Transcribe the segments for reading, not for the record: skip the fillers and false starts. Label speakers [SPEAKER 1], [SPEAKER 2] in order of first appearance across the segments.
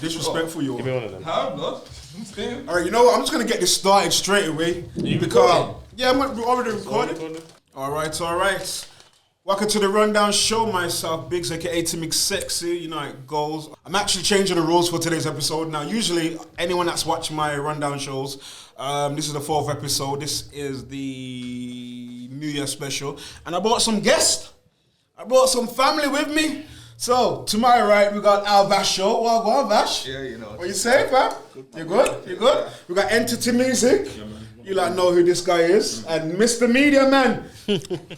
[SPEAKER 1] Disrespectful, you.
[SPEAKER 2] Give me one of them.
[SPEAKER 1] How, blood? Alright, you know what? I'm just gonna get this started straight away. Because I'm already recording. Alright. Welcome to the Rundown Show. Myself, Biggz, aka Timmy Sexy. You know how it goes. I'm actually changing the rules for today's episode. Now, usually, anyone that's watched my Rundown shows, this is the 4th episode. This is the New Year special. And I brought some guests. I brought some family with me. So, to my right, we got Vasho. Well, go on, Vash.
[SPEAKER 3] Yeah, you know.
[SPEAKER 1] What you say, fam? You good? You good? We got Entity Music. You like know who this guy is. And Mr. Media Man,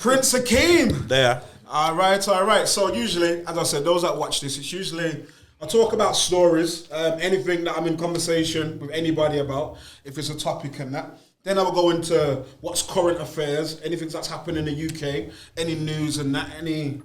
[SPEAKER 1] Prince Akeem.
[SPEAKER 2] There.
[SPEAKER 1] All right. So usually, as I said, those that watch this, it's usually, I talk about stories, anything that I'm in conversation with anybody about, if it's a topic and that. Then I will go into what's current affairs, anything that's happened in the UK, any news and that, any...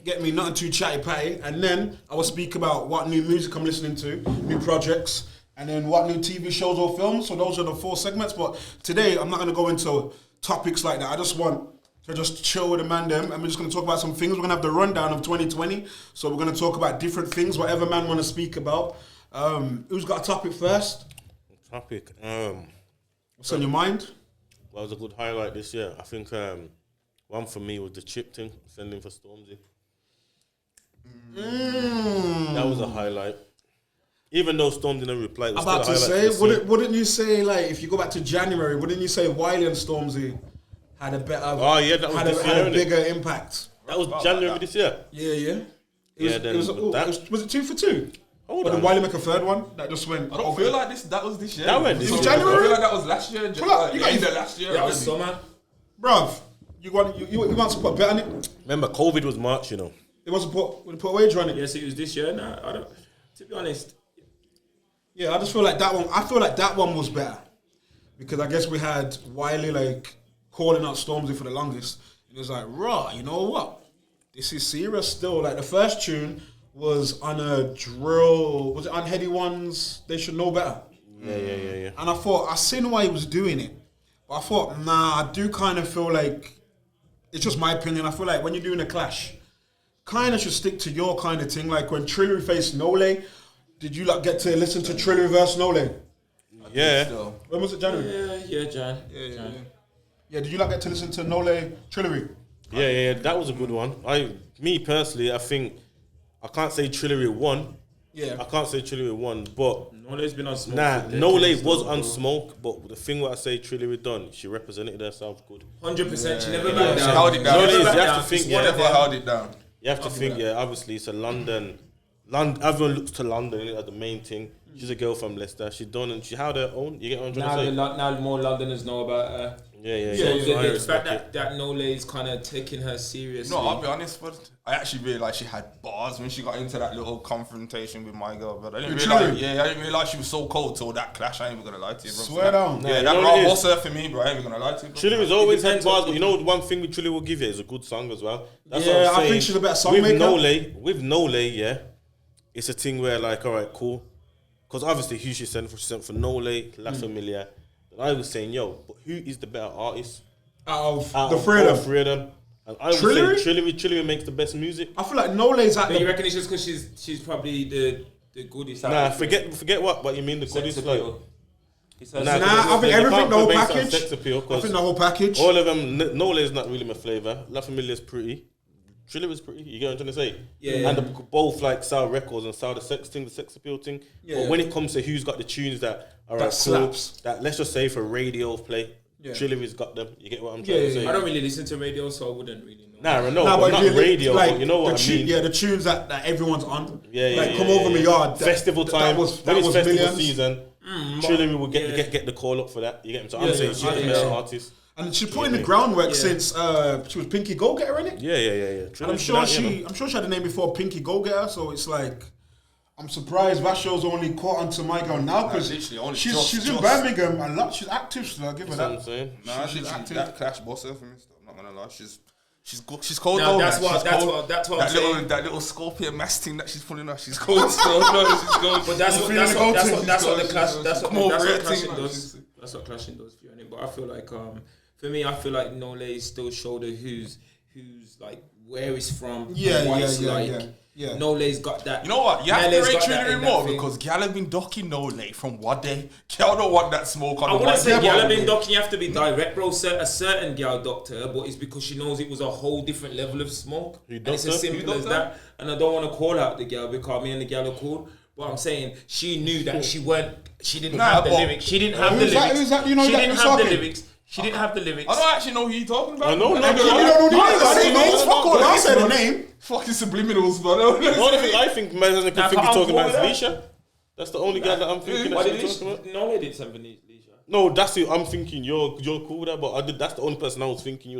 [SPEAKER 1] Get me nothing too chatty patty, and then I will speak about what new music I'm listening to, new projects, and then what new TV shows or films. So those are the 4 segments. But today I'm not going to go into topics like that. I just want to just chill with the man them, and we're just going to talk about some things. We're going to have the rundown of 2020. So we're going to talk about different things, whatever man want to speak about. Who's got a topic first?
[SPEAKER 2] Topic.
[SPEAKER 1] What's on your mind?
[SPEAKER 2] Well, it was a good highlight this year. I think one for me was the chip thing, sending for Stormzy. That was a highlight. Even though Storm didn't reply, it was
[SPEAKER 1] about
[SPEAKER 2] still a
[SPEAKER 1] to
[SPEAKER 2] highlight.
[SPEAKER 1] say, wouldn't you say, like, if you go back to January, wouldn't you say Wiley and Stormzy had a better,
[SPEAKER 2] that was this year,
[SPEAKER 1] had a bigger impact?
[SPEAKER 2] That was January this year.
[SPEAKER 1] Yeah. Was it 2 for 2?
[SPEAKER 2] Hold
[SPEAKER 1] or
[SPEAKER 2] on.
[SPEAKER 1] did Wiley make a third one that just went?
[SPEAKER 3] I don't feel like that was this year.
[SPEAKER 2] That went this
[SPEAKER 1] year.
[SPEAKER 3] I feel like that was last year.
[SPEAKER 1] Pull up, you got
[SPEAKER 3] either last year.
[SPEAKER 4] That was summer.
[SPEAKER 1] Bruv, you want to put a bet on it?
[SPEAKER 2] Remember, COVID was March, you know.
[SPEAKER 1] It wasn't put a wager on it.
[SPEAKER 4] Yes, it was this year. Nah, I don't. To be honest.
[SPEAKER 1] Yeah, I just feel like that one. I feel like that one was better because I guess we had Wiley like calling out Stormzy for the longest. It was like, raw. You know what? This is serious still. Like the first tune was on a drill. Was it on Heady One's They Should Know Better?
[SPEAKER 2] Yeah.
[SPEAKER 1] And I thought I seen why he was doing it, but I thought I do kind of feel like it's just my opinion. I feel like when you're doing a clash, kind of should stick to your kind of thing. Like when Trillery faced Nole, did you like get to listen to Trillery versus Nole?
[SPEAKER 2] Yeah.
[SPEAKER 1] When was it? January?
[SPEAKER 4] Yeah, Jan.
[SPEAKER 1] Yeah, did you like get to listen to Nole Trillery?
[SPEAKER 2] Yeah, that was a good one. Me personally, I think I can't say Trillery won.
[SPEAKER 1] Yeah.
[SPEAKER 2] I can't say Trillery won, but
[SPEAKER 4] Nole's been on smoke.
[SPEAKER 2] Nah, Nole was on smoke, but the thing what I say Trillery done, she represented herself good.
[SPEAKER 4] 100%. She never
[SPEAKER 3] She
[SPEAKER 4] backed down.
[SPEAKER 3] held it down.
[SPEAKER 2] You have to think,
[SPEAKER 3] Whatever held it down.
[SPEAKER 2] You have to think, obviously it's a London. Everyone looks to London as the main thing. She's a girl from Leicester. She done and she had her own. You get what I'm trying to say?
[SPEAKER 4] Now more Londoners know about her.
[SPEAKER 2] Yeah.
[SPEAKER 4] So the fact that Nole is kind of taking her seriously.
[SPEAKER 3] No, I'll be honest, but I actually realised she had bars when she got into that little confrontation with my girl. But I didn't realise she was so cold till that clash. I ain't even gonna lie to you, bro.
[SPEAKER 1] Swear down.
[SPEAKER 3] Yeah, that raw boss for me, bro. I ain't even gonna lie to you, bro.
[SPEAKER 2] Trillery's always had bars, but you know one thing with Trillery will give you is a good song as well. That's what I'm saying.
[SPEAKER 1] I think she's a better songmaker.
[SPEAKER 2] With Nole, yeah, it's a thing where like, all right, cool. Because obviously who she sent for Nole, La Familia. And I was saying, but who is the better artist?
[SPEAKER 1] Out of the three of them.
[SPEAKER 2] And I would say Trillery makes the best music.
[SPEAKER 1] I feel like Nole's at
[SPEAKER 4] But you reckon it's just because she's probably the goodiest?
[SPEAKER 2] Nah, forget what you mean the goodiest. Like,
[SPEAKER 1] I think everything, the whole package.
[SPEAKER 2] Sex appeal,
[SPEAKER 1] I think the whole package.
[SPEAKER 2] All of them, Nole is not really my flavour. La Familia's pretty. Trillery's pretty. You get what I'm trying to say?
[SPEAKER 4] Yeah.
[SPEAKER 2] And both like Sour Records and Sour the Sex thing, the sex appeal thing.
[SPEAKER 1] Yeah.
[SPEAKER 2] But when it comes to who's got the tunes that are
[SPEAKER 1] that slaps,
[SPEAKER 2] that let's just say for radio play, Trillery's got them. You get what I'm trying to say?
[SPEAKER 4] I don't really listen to radio, so I wouldn't really know.
[SPEAKER 2] But not radio.
[SPEAKER 1] Like,
[SPEAKER 2] but you know what I mean?
[SPEAKER 1] Yeah, the tunes that everyone's on. Come
[SPEAKER 2] over
[SPEAKER 1] my yard.
[SPEAKER 2] Festival time.
[SPEAKER 1] That was
[SPEAKER 2] festival
[SPEAKER 1] millions.
[SPEAKER 2] Season. Trillery will get the call up for that. You get me? So I'm saying she's the better artist.
[SPEAKER 1] And she's put in the groundwork since she was Pinky Go Getter, innit?
[SPEAKER 2] Yeah.
[SPEAKER 1] And I'm sure she had a name before Pinky Go Getter, so it's like I'm surprised Vasho's only caught onto my girl now because she's in Birmingham and lot. She's active still. I'll give her that.
[SPEAKER 2] I'm saying.
[SPEAKER 3] Nah, she's active. That clash boss her for me. I'm not gonna lie. She's cold
[SPEAKER 4] No,
[SPEAKER 3] though.
[SPEAKER 4] that's
[SPEAKER 3] man.
[SPEAKER 4] what I'm saying.
[SPEAKER 3] That little scorpion mask thing that she's pulling off. She's cold still. No, she's cold.
[SPEAKER 4] But that's what the clash. That's what clashing does. That's what clashing does for you. But I feel like for me, I feel like Nole still showed her who's like where he's from.
[SPEAKER 1] Yeah.
[SPEAKER 4] Nole's got that.
[SPEAKER 3] You know what? You have
[SPEAKER 4] Nele's
[SPEAKER 3] to rate
[SPEAKER 4] got that
[SPEAKER 3] Trinity
[SPEAKER 4] in
[SPEAKER 3] more
[SPEAKER 4] that thing.
[SPEAKER 3] because Gal have been docking Nole from what day? Gal don't want that smoke on
[SPEAKER 4] I
[SPEAKER 3] the
[SPEAKER 4] wouldn't
[SPEAKER 3] mic.
[SPEAKER 4] say gal have been docking. You have to be direct, bro. A certain gal docked her, but it's because she knows it was a whole different level of smoke. And it's as simple as that. And I don't want to call out the gal because me and the gal are cool. But I'm saying she knew that she didn't have the lyrics. She didn't have the lyrics.
[SPEAKER 1] Who's that? You know
[SPEAKER 4] she
[SPEAKER 1] that
[SPEAKER 4] didn't
[SPEAKER 1] you're
[SPEAKER 4] have the
[SPEAKER 1] talking?
[SPEAKER 4] lyrics. She didn't have the lyrics.
[SPEAKER 3] I don't actually know who you're talking about.
[SPEAKER 2] I know.
[SPEAKER 1] You don't know the names. Fuck all. I said the name.
[SPEAKER 3] Fucking subliminals, but
[SPEAKER 2] The only thing I think man doesn't think he's talking about
[SPEAKER 4] that.
[SPEAKER 2] is Leisha. That's the only guy that I'm thinking
[SPEAKER 4] Why
[SPEAKER 2] that
[SPEAKER 4] did
[SPEAKER 2] she's talking about.
[SPEAKER 4] No, they did something, Leisha.
[SPEAKER 2] No, that's who I'm thinking. You're cool with that, but that's the only person I was thinking.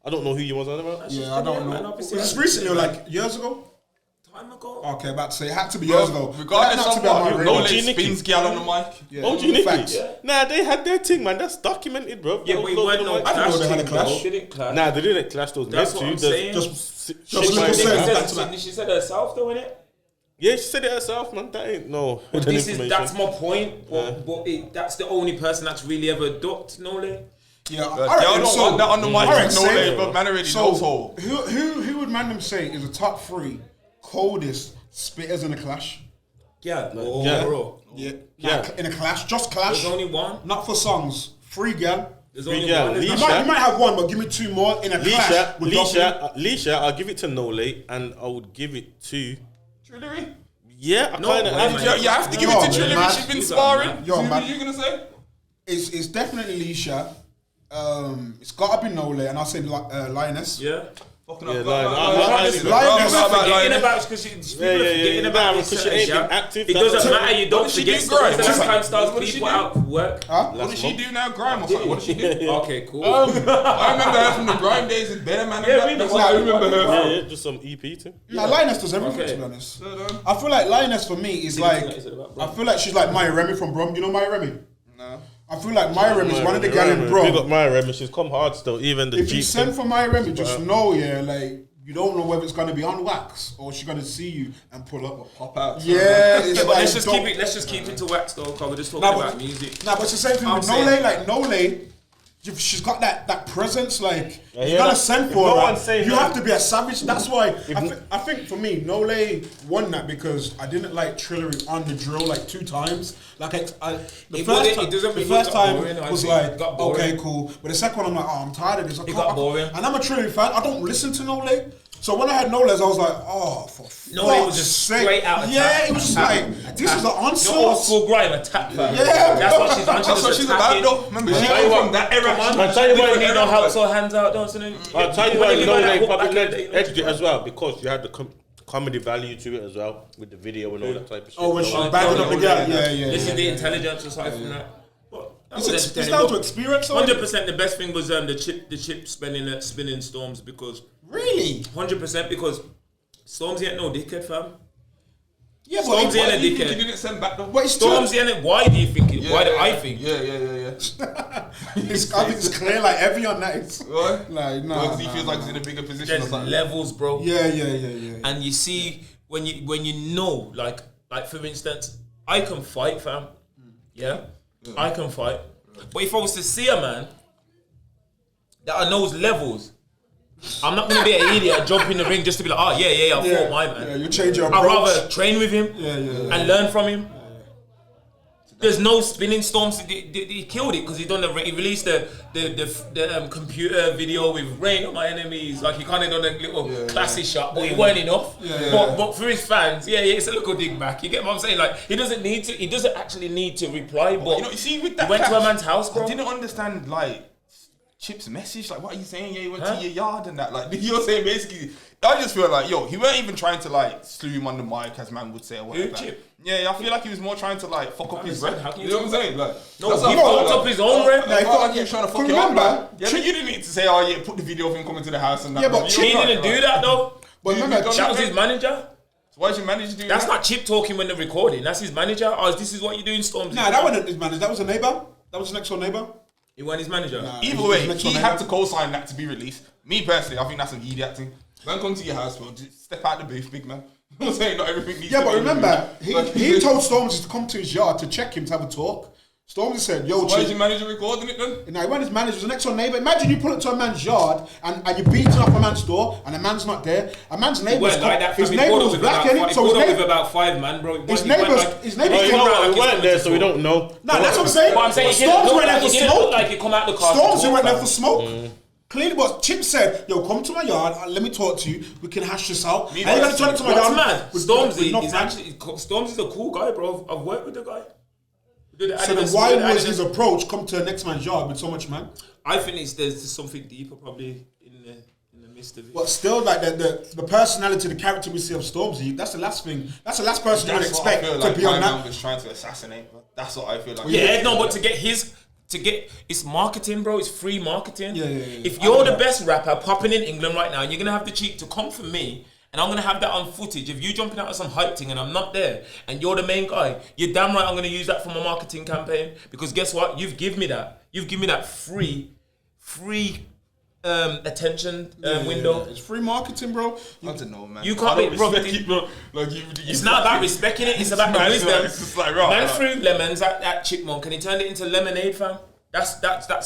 [SPEAKER 2] I don't know who you was on about.
[SPEAKER 1] Yeah, I don't know. Was this recently or like years ago?
[SPEAKER 4] Time ago.
[SPEAKER 1] Okay, about to say it had to be years ago.
[SPEAKER 3] regardless of what,
[SPEAKER 1] no,
[SPEAKER 3] Nole spins Gal on the mic.
[SPEAKER 2] OG Nicky. Nah, they had their thing, man. That's documented, bro.
[SPEAKER 4] Yeah, but it weren't no
[SPEAKER 1] I didn't know they had a
[SPEAKER 4] clash.
[SPEAKER 1] clash.
[SPEAKER 4] They didn't clash.
[SPEAKER 2] Nah, they didn't clash those.
[SPEAKER 4] That's what I'm saying. She said herself though, innit?
[SPEAKER 2] Yeah, she said it herself, man. That ain't no.
[SPEAKER 4] That's my point. But that's the only person that's really ever docked Nole.
[SPEAKER 1] Yeah,
[SPEAKER 3] Gal don't want that on the mic. Nole, but man already knows all.
[SPEAKER 1] Who would man them say is the top 3 coldest spitters in a clash?
[SPEAKER 4] Yeah,
[SPEAKER 2] bro.
[SPEAKER 1] Yeah. In a clash, just clash.
[SPEAKER 4] There's only one.
[SPEAKER 1] Not for songs. 3 gal.
[SPEAKER 4] There's only
[SPEAKER 2] gal.
[SPEAKER 4] one.
[SPEAKER 1] You might have one, but give me 2 more in a clash.
[SPEAKER 2] Leisha, I'll give it to Nole, and I would give it to
[SPEAKER 3] Trillery?
[SPEAKER 2] Yeah,
[SPEAKER 3] You have to give it to Trillery. She's been sparring.
[SPEAKER 1] Yo,
[SPEAKER 3] What
[SPEAKER 1] man.
[SPEAKER 3] are you gonna say?
[SPEAKER 1] It's definitely Leisha. It's gotta be Nole, and I'll say Lioness.
[SPEAKER 4] Yeah.
[SPEAKER 3] Fucking
[SPEAKER 2] Yeah,
[SPEAKER 3] Lioness.
[SPEAKER 4] Forgetting about because forgetting about
[SPEAKER 2] because she ain't been active.
[SPEAKER 4] It doesn't matter. You don't forget stuff.
[SPEAKER 3] Grime?
[SPEAKER 4] Sometimes stars people out for work.
[SPEAKER 3] What does she do now? Grime or something? What does she do?
[SPEAKER 4] Okay, cool.
[SPEAKER 3] I remember her from the Grime days in Better Man. That's what I remember her from.
[SPEAKER 2] Yeah, just some EP thing.
[SPEAKER 1] Nah, Lioness does everything, to be honest. I feel like Lioness for me is like, I feel like she's like Maya Remy from Brum. You know Maya Remy?
[SPEAKER 3] No.
[SPEAKER 1] I feel like Maya Remy is one of the gal in Brum.
[SPEAKER 2] Big up Maya Remy. She's come hard still. Even the
[SPEAKER 1] If you
[SPEAKER 2] Jeep
[SPEAKER 1] send
[SPEAKER 2] thing.
[SPEAKER 1] for Maya Remy, just know, like, you don't know whether it's going to be on wax or she's going to see you and pull up or pop out. Yeah, it's
[SPEAKER 4] But
[SPEAKER 1] like,
[SPEAKER 4] let's just keep it to wax though, because we're just talking about music.
[SPEAKER 1] Nah, but it's the same thing with Nole. Like Nole, she's got that presence. Like you gotta send for her. You have to be a savage. That's why I think for me, Nole won that because I didn't like Trillery on the drill like 2 times. Like the first time was like okay, cool, but the second one I'm like, oh, I'm tired of this.
[SPEAKER 4] It got boring.
[SPEAKER 1] And I'm a Trillery fan. I don't listen to Nole. So when I had Noles, I was like, oh, for
[SPEAKER 4] Nole was just straight out of
[SPEAKER 1] it was just like, this is an onslaught.
[SPEAKER 4] Old school grime attack, fam.
[SPEAKER 1] Yeah.
[SPEAKER 4] That's what she's on.
[SPEAKER 3] That's what she's about, though. Remember, she came from that era.
[SPEAKER 2] I'll tell you why.
[SPEAKER 4] You know how so hands out, don't you?
[SPEAKER 2] I'll tell you why Nole probably edged it as well, because you had the comedy value to it as well with the video and all that type of shit.
[SPEAKER 1] Oh, when she bagging up the girl. Yeah.
[SPEAKER 4] This is the intelligence aside from that.
[SPEAKER 1] It's down to experience.
[SPEAKER 4] 100%. The best thing was the chip spinning Storms because
[SPEAKER 1] really
[SPEAKER 4] 100% because Stormzy ain't no dickhead, fam.
[SPEAKER 1] Yeah, but
[SPEAKER 4] Stormzy ain't a
[SPEAKER 3] You
[SPEAKER 4] dickhead.
[SPEAKER 3] didn't send back though.
[SPEAKER 1] But it's
[SPEAKER 4] Stormzy ain't. Why do you think it? Why do I think?
[SPEAKER 3] Yeah.
[SPEAKER 1] I think it's clear, like every on that. It's
[SPEAKER 3] What?
[SPEAKER 1] like
[SPEAKER 3] Because he feels like he's in a bigger position or
[SPEAKER 4] There's
[SPEAKER 3] something.
[SPEAKER 4] levels, bro.
[SPEAKER 1] Yeah.
[SPEAKER 4] And you see when you know, like for instance, I can fight, fam. Yeah, I can fight. But if I was to see a man that I know's levels, I'm not gonna be an idiot, jump in the ring just to be like, oh yeah, I fought my man.
[SPEAKER 1] Yeah, you change your
[SPEAKER 4] I'd
[SPEAKER 1] approach.
[SPEAKER 4] rather train with him and learn from him. There's no spinning Storms. He killed it because he released the computer video with rain on my enemies. Like he kind of done a little classy shot, but it weren't enough. But for his fans, it's a little dig back. You get what I'm saying? Like he doesn't actually need to reply. But
[SPEAKER 3] you see with that
[SPEAKER 4] he went to a man's house, bro.
[SPEAKER 3] I didn't understand like Chip's message. Like, what are you saying? Yeah, he went to your yard and that. Like, you're saying basically I just feel like, yo, he weren't even trying to like slew him on the mic, as man would say, or whatever.
[SPEAKER 4] Who, Chip?
[SPEAKER 3] Yeah, I feel like he was more trying to like fuck up his rep.
[SPEAKER 4] How
[SPEAKER 3] You know what I'm saying? Like,
[SPEAKER 4] No,
[SPEAKER 3] that's
[SPEAKER 4] he
[SPEAKER 3] how I
[SPEAKER 4] fucked
[SPEAKER 3] felt
[SPEAKER 4] up his own rep.
[SPEAKER 3] I felt like he was trying to fuck it up.
[SPEAKER 1] remember,
[SPEAKER 3] Like, yeah, but you didn't need to say, oh yeah, put the video of him coming to the house and that.
[SPEAKER 1] Yeah, but
[SPEAKER 3] You
[SPEAKER 4] He
[SPEAKER 3] know,
[SPEAKER 4] didn't do that though.
[SPEAKER 1] But remember,
[SPEAKER 4] That was his manager.
[SPEAKER 3] So why did you manage to do
[SPEAKER 4] That's
[SPEAKER 3] that?
[SPEAKER 4] not Chip talking when they're recording. That's his manager. Oh, this is what you're doing, Stormzy.
[SPEAKER 1] Nah, that wasn't his manager. That was a neighbour. That was his next door neighbour.
[SPEAKER 4] He wasn't his manager.
[SPEAKER 3] Either
[SPEAKER 1] He's
[SPEAKER 3] way,
[SPEAKER 1] next
[SPEAKER 3] he
[SPEAKER 1] one,
[SPEAKER 3] had
[SPEAKER 1] eh?
[SPEAKER 3] to co-sign that to be released. Me personally, I think that's some idiot acting. Don't come to your house, bro. Just step out the booth, big man. I'm saying not everything needs
[SPEAKER 1] Yeah,
[SPEAKER 3] to
[SPEAKER 1] but
[SPEAKER 3] be
[SPEAKER 1] remember,
[SPEAKER 3] reviewed.
[SPEAKER 1] he told Stormzy to come to his yard to check him to have a talk. Stormzy said, yo,
[SPEAKER 3] Why is
[SPEAKER 1] Chip.
[SPEAKER 3] your manager recording it then?
[SPEAKER 1] Nah, he wasn't his manager, he was the next door neighbour. Imagine you pull up to a man's yard and you're beating up a man's door and a man's not there. A man's neighbour was
[SPEAKER 4] Like that,
[SPEAKER 1] his
[SPEAKER 4] fam. He
[SPEAKER 1] neighbour
[SPEAKER 4] pulled up
[SPEAKER 1] was
[SPEAKER 4] with
[SPEAKER 1] black,
[SPEAKER 4] about-
[SPEAKER 1] innit?
[SPEAKER 4] he
[SPEAKER 1] So
[SPEAKER 4] pulled
[SPEAKER 1] his
[SPEAKER 4] up with
[SPEAKER 1] neighbour,
[SPEAKER 4] about 5 man, bro.
[SPEAKER 1] his
[SPEAKER 4] He went
[SPEAKER 1] neighbours,
[SPEAKER 4] like-
[SPEAKER 1] his
[SPEAKER 2] Oh,
[SPEAKER 1] neighbours
[SPEAKER 2] you
[SPEAKER 1] came
[SPEAKER 2] know
[SPEAKER 1] round.
[SPEAKER 2] what? We weren't there, so we don't know.
[SPEAKER 1] Nah, that's what I'm saying.
[SPEAKER 4] But I'm saying
[SPEAKER 1] But
[SPEAKER 4] he didn't
[SPEAKER 1] Stormzy
[SPEAKER 4] look
[SPEAKER 1] went there
[SPEAKER 4] like
[SPEAKER 1] for
[SPEAKER 4] he didn't look
[SPEAKER 1] smoke.
[SPEAKER 4] like he come out the car. to
[SPEAKER 1] Stormzy
[SPEAKER 4] talk,
[SPEAKER 1] went there
[SPEAKER 4] fam.
[SPEAKER 1] for smoke. Clearly, but Chip said, yo, come to my yard, let me talk to you, we can hash this out. And you're gonna turn it to my
[SPEAKER 4] What's
[SPEAKER 1] yard.
[SPEAKER 4] mad?
[SPEAKER 1] with
[SPEAKER 4] Stormzy
[SPEAKER 1] no
[SPEAKER 4] is
[SPEAKER 1] plan.
[SPEAKER 4] actually Stormzy's a cool guy, bro. I've worked with the guy. We did the
[SPEAKER 1] So then
[SPEAKER 4] Adidas-
[SPEAKER 1] why
[SPEAKER 4] we did the
[SPEAKER 1] was
[SPEAKER 4] Adidas-
[SPEAKER 1] his approach come to the next man's yard with so much man?
[SPEAKER 4] I think there's something deeper probably in the midst of it.
[SPEAKER 1] But still, like the personality, the character we see of Stormzy, that's the last thing. That's the last person you would
[SPEAKER 3] That's what I
[SPEAKER 1] expect
[SPEAKER 3] feel
[SPEAKER 1] to
[SPEAKER 3] like
[SPEAKER 1] be on
[SPEAKER 3] my man
[SPEAKER 1] that.
[SPEAKER 3] was trying to assassinate. But that's what I feel like.
[SPEAKER 4] Yeah, no, but to get it's marketing, bro. It's free marketing.
[SPEAKER 1] Yeah.
[SPEAKER 4] If
[SPEAKER 1] I
[SPEAKER 4] you're
[SPEAKER 1] know
[SPEAKER 4] the
[SPEAKER 1] that.
[SPEAKER 4] best rapper popping in England right now, and you're gonna have the cheek to come for me, and I'm gonna have that on footage of you jumping out of some hype thing, and I'm not there, and you're the main guy. You're damn right. I'm gonna use that for my marketing campaign because guess what? You've given me that. You've given me that free attention window.
[SPEAKER 1] It's free marketing, bro.
[SPEAKER 3] I don't know, man.
[SPEAKER 4] You can't
[SPEAKER 3] I don't
[SPEAKER 4] be- bro,
[SPEAKER 3] respect
[SPEAKER 4] it-
[SPEAKER 3] it, bro. Like you,
[SPEAKER 4] It's not about respecting it. It's about the
[SPEAKER 3] It's
[SPEAKER 4] wisdom.
[SPEAKER 3] like- it's just like, right,
[SPEAKER 4] Man
[SPEAKER 3] like-
[SPEAKER 4] threw lemons at Chipmunk, and he turned it into lemonade, fam. That's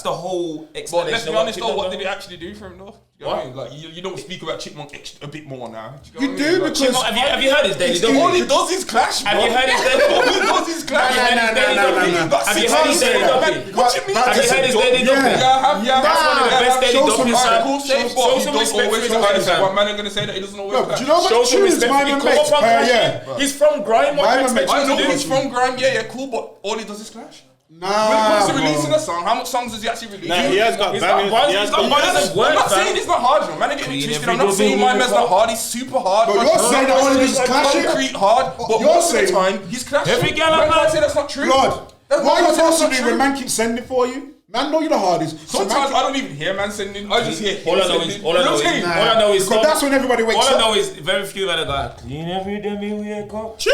[SPEAKER 4] the whole
[SPEAKER 3] But
[SPEAKER 4] explanation.
[SPEAKER 3] let's be
[SPEAKER 4] of what
[SPEAKER 3] honest though,
[SPEAKER 4] Chipmunk
[SPEAKER 3] what
[SPEAKER 4] done.
[SPEAKER 3] did it actually do for him though? You know what I mean? Like you don't speak about Chipmunk a bit more now.
[SPEAKER 1] You do because
[SPEAKER 4] Chipmunk, have you heard his daily
[SPEAKER 3] All he
[SPEAKER 4] dopey?
[SPEAKER 3] does is clash, bro.
[SPEAKER 4] Have you heard his daily
[SPEAKER 3] All he
[SPEAKER 4] dopey?
[SPEAKER 3] does is clash.
[SPEAKER 4] Have you heard his daily dopey? Have you heard his daily dopey?
[SPEAKER 3] What you mean?
[SPEAKER 4] Have you heard his daily
[SPEAKER 1] Yeah.
[SPEAKER 4] dopey?
[SPEAKER 3] That's
[SPEAKER 4] one of the best daily
[SPEAKER 1] show some
[SPEAKER 4] dopeys,
[SPEAKER 1] respect.
[SPEAKER 4] fam.
[SPEAKER 3] Cool, safe,
[SPEAKER 4] Show
[SPEAKER 3] but he
[SPEAKER 4] some
[SPEAKER 3] does
[SPEAKER 4] respect
[SPEAKER 3] always
[SPEAKER 4] for his
[SPEAKER 3] clash.
[SPEAKER 4] fam.
[SPEAKER 3] One man are gonna say that he doesn't always
[SPEAKER 1] Bro,
[SPEAKER 3] clash.
[SPEAKER 1] do you know
[SPEAKER 4] Show
[SPEAKER 1] what
[SPEAKER 4] some
[SPEAKER 1] tunes
[SPEAKER 4] respect.
[SPEAKER 1] my
[SPEAKER 4] He
[SPEAKER 1] man
[SPEAKER 4] come
[SPEAKER 1] makes
[SPEAKER 4] up on
[SPEAKER 1] per
[SPEAKER 4] clash.
[SPEAKER 1] year?
[SPEAKER 4] He's from grime. What
[SPEAKER 1] My
[SPEAKER 4] do you
[SPEAKER 1] man
[SPEAKER 4] expect
[SPEAKER 1] makes-
[SPEAKER 3] I
[SPEAKER 4] him
[SPEAKER 3] know
[SPEAKER 4] to do?
[SPEAKER 3] he's from grime, yeah, cool, but all he does is clash. When it
[SPEAKER 1] Nah,
[SPEAKER 3] comes to
[SPEAKER 1] bro.
[SPEAKER 3] releasing a song, how much songs does he actually release?
[SPEAKER 2] Nah, he has got
[SPEAKER 4] He's got
[SPEAKER 2] bangers.
[SPEAKER 4] bars,
[SPEAKER 2] He has
[SPEAKER 4] he's got
[SPEAKER 2] got
[SPEAKER 4] bars
[SPEAKER 2] bangers.
[SPEAKER 4] of work,
[SPEAKER 3] I'm not
[SPEAKER 4] fam.
[SPEAKER 3] saying it's not hard, man. Man, I get
[SPEAKER 4] Clean
[SPEAKER 3] it twisted.
[SPEAKER 4] every
[SPEAKER 3] I'm not
[SPEAKER 4] double
[SPEAKER 3] saying my
[SPEAKER 4] in
[SPEAKER 3] man's
[SPEAKER 4] the
[SPEAKER 3] not
[SPEAKER 4] car.
[SPEAKER 3] hard. He's super hard.
[SPEAKER 1] But
[SPEAKER 3] but
[SPEAKER 1] you're saying that all of his is clashing?
[SPEAKER 3] concrete hard, but
[SPEAKER 1] You're
[SPEAKER 3] most of the
[SPEAKER 1] saying-
[SPEAKER 3] time he's clashing.
[SPEAKER 4] Every girl
[SPEAKER 3] Man
[SPEAKER 4] I'm
[SPEAKER 3] can't
[SPEAKER 4] like-
[SPEAKER 3] say that's not true.
[SPEAKER 1] Blood.
[SPEAKER 3] That's
[SPEAKER 1] What are you
[SPEAKER 3] not
[SPEAKER 1] supposed to
[SPEAKER 3] true.
[SPEAKER 1] do when man keeps sending for you? Man know you're the hardest. So man
[SPEAKER 3] Sometimes
[SPEAKER 1] keep-
[SPEAKER 3] I don't even hear man sending. I just hear him
[SPEAKER 4] All I know
[SPEAKER 3] sending.
[SPEAKER 4] is, all I know is,
[SPEAKER 3] You know what I'm saying?
[SPEAKER 4] all I know is,
[SPEAKER 1] Because that's when everybody wakes
[SPEAKER 4] all I
[SPEAKER 1] up.
[SPEAKER 4] know is very few men are like, clean every day we wake up.
[SPEAKER 1] Yeah,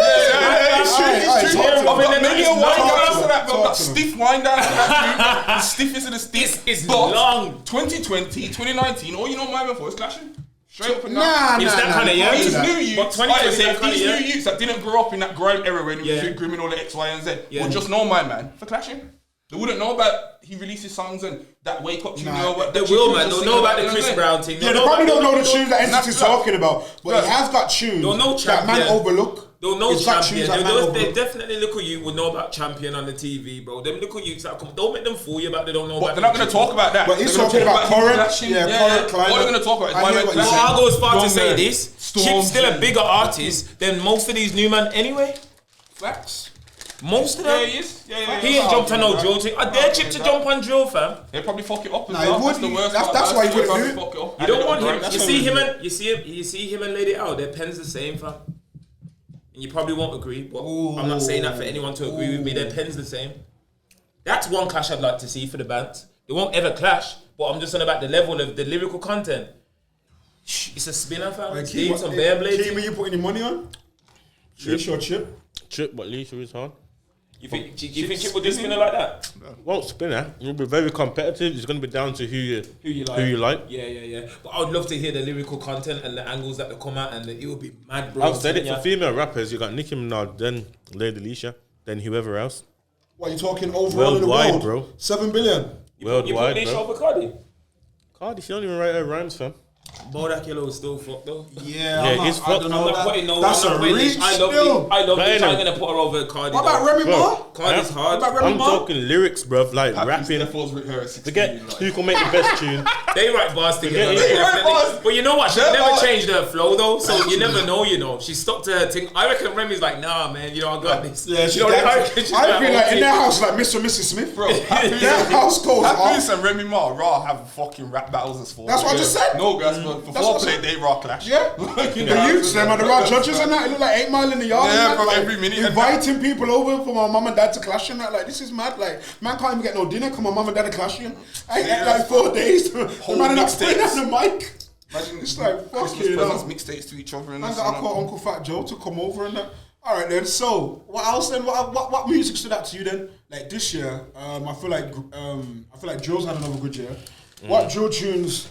[SPEAKER 3] It's true,
[SPEAKER 1] Aye,
[SPEAKER 3] it's
[SPEAKER 1] aye,
[SPEAKER 3] true.
[SPEAKER 1] talk to
[SPEAKER 3] I've
[SPEAKER 1] him.
[SPEAKER 3] got maybe a
[SPEAKER 4] Talk
[SPEAKER 3] wine
[SPEAKER 4] to
[SPEAKER 3] down
[SPEAKER 1] him.
[SPEAKER 3] after that, bro.
[SPEAKER 1] Talk
[SPEAKER 3] That
[SPEAKER 1] to him.
[SPEAKER 3] stiff wine down after that. The stiffest of the stiff.
[SPEAKER 4] It's
[SPEAKER 3] But
[SPEAKER 4] long.
[SPEAKER 3] 2020, 2019, all you know my man for is clashing. Straight up and down.
[SPEAKER 1] Nah,
[SPEAKER 4] It's that kind of year.
[SPEAKER 3] These
[SPEAKER 4] to that.
[SPEAKER 3] new youths,
[SPEAKER 4] But 2020
[SPEAKER 3] I say,
[SPEAKER 4] that kind of
[SPEAKER 3] these new
[SPEAKER 4] year.
[SPEAKER 3] youths that didn't grow up in that grime era when he was
[SPEAKER 4] Yeah.
[SPEAKER 3] grooming all the X, Y, and Z,
[SPEAKER 4] Yeah.
[SPEAKER 3] would just know my man for clashing. They wouldn't know about he releases songs and that wake up tune.
[SPEAKER 1] Nah.
[SPEAKER 4] They will, man. They'll know about the Chris Brown thing.
[SPEAKER 1] Yeah, they probably don't know the tunes that NCT's
[SPEAKER 3] Nah,
[SPEAKER 1] talking about, but he has got tunes
[SPEAKER 4] They'll know
[SPEAKER 1] that man
[SPEAKER 4] Champion.
[SPEAKER 1] overlook.
[SPEAKER 4] They'll know
[SPEAKER 1] He's got
[SPEAKER 4] Champion.
[SPEAKER 1] tunes that man
[SPEAKER 4] They
[SPEAKER 1] overlook.
[SPEAKER 4] definitely little you will know about Champion on the TV, bro. Them little youths that come, don't make them fool you about they don't know
[SPEAKER 3] But
[SPEAKER 4] about.
[SPEAKER 3] they're not going to talk about that.
[SPEAKER 1] But he's
[SPEAKER 3] They're gonna
[SPEAKER 1] talking about
[SPEAKER 3] him
[SPEAKER 1] current,
[SPEAKER 3] clashing.
[SPEAKER 1] current climate.
[SPEAKER 3] All they're going to talk about is
[SPEAKER 1] I
[SPEAKER 3] my
[SPEAKER 1] hear
[SPEAKER 3] man
[SPEAKER 1] what you're
[SPEAKER 3] clashing.
[SPEAKER 1] saying.
[SPEAKER 4] I'll go as far to say
[SPEAKER 3] Storm,
[SPEAKER 4] this:
[SPEAKER 3] Storm,
[SPEAKER 4] Chip's still a
[SPEAKER 3] Storm.
[SPEAKER 4] bigger artist than most of these new men anyway.
[SPEAKER 3] Facts.
[SPEAKER 4] Most of them.
[SPEAKER 3] Yeah, he is. Yeah.
[SPEAKER 4] He ain't jumped on no drill thing. I dare Chip to jump on drill, fam.
[SPEAKER 3] He'll probably fuck it up as
[SPEAKER 1] Nah, he
[SPEAKER 3] well.
[SPEAKER 1] wouldn't.
[SPEAKER 3] the worst
[SPEAKER 1] That's-
[SPEAKER 3] part.
[SPEAKER 1] that's why he
[SPEAKER 3] He'll
[SPEAKER 1] wouldn't
[SPEAKER 3] probably
[SPEAKER 1] do it.
[SPEAKER 3] fuck it up.
[SPEAKER 4] You don't want him.
[SPEAKER 3] That's
[SPEAKER 4] You
[SPEAKER 3] what
[SPEAKER 4] see
[SPEAKER 3] he
[SPEAKER 4] him
[SPEAKER 3] would
[SPEAKER 4] and you see him and Lady L. Their pens the same, fam. And you probably won't agree, but I'm not saying that for anyone to agree with me. Their pens the same. That's one clash I'd like to see for the bands. They won't ever clash, but I'm just saying about the level of the lyrical content. It's a spinner, fam. It's deep, some bare blades.
[SPEAKER 1] Keem, are you putting any money on? Chip or Chip?
[SPEAKER 2] Chip, but Leisha is hard.
[SPEAKER 4] You think Chip would do spinner like that?
[SPEAKER 2] Won't spinner. It'll be very competitive. It's going to be down to who you like.
[SPEAKER 4] Yeah. But I would love to hear the lyrical content and the angles that they come at, and it would be mad, bro.
[SPEAKER 2] I've said it for female rappers. You got Nicki Minaj, then Lady Leisha, then whoever else.
[SPEAKER 1] What are you talking overall in the
[SPEAKER 2] Worldwide,
[SPEAKER 1] world?
[SPEAKER 2] bro.
[SPEAKER 1] 7 billion.
[SPEAKER 4] You
[SPEAKER 2] Worldwide,
[SPEAKER 4] put Leisha
[SPEAKER 2] bro.
[SPEAKER 4] over Cardi?
[SPEAKER 2] Cardi, she don't even write her rhymes, fam.
[SPEAKER 4] Bodak Yellow is still fucked though.
[SPEAKER 1] Yeah,
[SPEAKER 2] he's
[SPEAKER 1] I don't
[SPEAKER 2] fucked.
[SPEAKER 1] know
[SPEAKER 4] I'm not
[SPEAKER 1] that.
[SPEAKER 4] putting no.
[SPEAKER 1] That's
[SPEAKER 4] I'm not
[SPEAKER 1] a
[SPEAKER 4] putting
[SPEAKER 1] reach
[SPEAKER 4] Leisha. I love
[SPEAKER 1] still.
[SPEAKER 4] Leisha.
[SPEAKER 2] But
[SPEAKER 4] I'm
[SPEAKER 2] anyway.
[SPEAKER 4] gonna put her over Cardi.
[SPEAKER 1] What about
[SPEAKER 4] though.
[SPEAKER 1] Remy
[SPEAKER 2] Bro.
[SPEAKER 1] Ma?
[SPEAKER 4] Cardi's hard.
[SPEAKER 1] What about Remy
[SPEAKER 2] I'm
[SPEAKER 1] Ma?
[SPEAKER 2] talking lyrics, bruv. Like rapping.
[SPEAKER 3] Falls with her at 16,
[SPEAKER 2] Forget
[SPEAKER 3] like.
[SPEAKER 2] who can make the best tune.
[SPEAKER 4] They write bars together.
[SPEAKER 2] They
[SPEAKER 3] write bars.
[SPEAKER 4] But you know what? She
[SPEAKER 3] They're
[SPEAKER 4] never
[SPEAKER 3] bars.
[SPEAKER 4] changed her flow though, so you never know. You know, she stuck to her thing. I reckon Remy's like, nah, man. You know, I got this.
[SPEAKER 1] Yeah, she's
[SPEAKER 4] you know,
[SPEAKER 1] I
[SPEAKER 4] reckon she's
[SPEAKER 1] feel like in
[SPEAKER 4] okay.
[SPEAKER 1] their house, like Mr. and Mrs. Smith,
[SPEAKER 3] Bro,
[SPEAKER 1] their house goes
[SPEAKER 3] Happiness
[SPEAKER 1] off.
[SPEAKER 3] and Remy Ma raw have fucking rap battles as sport.
[SPEAKER 1] That's what I just said.
[SPEAKER 3] No, guys, but for
[SPEAKER 1] That's what I
[SPEAKER 3] foreplay,
[SPEAKER 1] said.
[SPEAKER 3] they raw clash.
[SPEAKER 1] Yeah, the youths, them are the right judges and that. It look like 8 Mile in the yard.
[SPEAKER 3] Yeah,
[SPEAKER 1] and that,
[SPEAKER 3] bro,
[SPEAKER 1] like,
[SPEAKER 3] every minute and
[SPEAKER 1] inviting people over for my mum and dad to clash and that. Like, this is mad. Like, man can't even get no dinner because my mum and dad are clashing. I ate like 4 days. The man in that putting on the mic.
[SPEAKER 3] Imagine
[SPEAKER 1] It's like, fuck
[SPEAKER 3] Christmas
[SPEAKER 1] you,
[SPEAKER 3] presents,
[SPEAKER 1] know.
[SPEAKER 3] mixtapes to each other. And
[SPEAKER 1] I
[SPEAKER 3] this
[SPEAKER 1] got
[SPEAKER 3] and
[SPEAKER 1] to call Uncle Fat Joe to come over and that. All right then. So what else then? What music stood out to you then? Like this year, I feel like Joe's had another good year. What Joe tunes?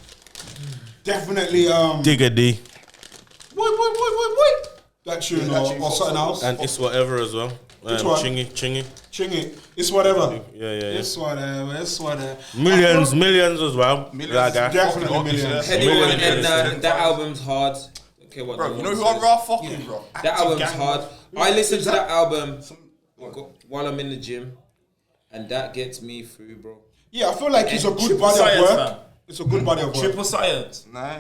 [SPEAKER 1] Definitely.
[SPEAKER 2] Digger D.
[SPEAKER 1] Wait. That tune
[SPEAKER 3] that
[SPEAKER 1] or
[SPEAKER 3] tune
[SPEAKER 1] something else.
[SPEAKER 2] And It's Whatever as well.
[SPEAKER 1] Which one?
[SPEAKER 2] Chingy.
[SPEAKER 1] Ching it. It's whatever.
[SPEAKER 2] Yeah.
[SPEAKER 1] It's whatever.
[SPEAKER 2] Millions as well.
[SPEAKER 3] Millions.
[SPEAKER 2] That guy.
[SPEAKER 1] Definitely
[SPEAKER 3] Fucking
[SPEAKER 1] millions.
[SPEAKER 4] Heady
[SPEAKER 2] Million
[SPEAKER 4] one, and
[SPEAKER 2] millions.
[SPEAKER 4] that album's hard. Okay, what?
[SPEAKER 3] Bro,
[SPEAKER 4] no
[SPEAKER 3] you know
[SPEAKER 4] one
[SPEAKER 3] who I'm
[SPEAKER 4] says.
[SPEAKER 3] raw fucking, bro?
[SPEAKER 4] That
[SPEAKER 3] Active
[SPEAKER 4] album's
[SPEAKER 3] Gang.
[SPEAKER 4] hard. I listen to that album while I'm in the gym, and that gets me through, bro.
[SPEAKER 1] Yeah, I feel like it's a good
[SPEAKER 4] Triple
[SPEAKER 1] body of
[SPEAKER 4] Science,
[SPEAKER 1] work.
[SPEAKER 4] man.
[SPEAKER 1] It's a good body of work.
[SPEAKER 4] Triple Science.
[SPEAKER 3] Nah,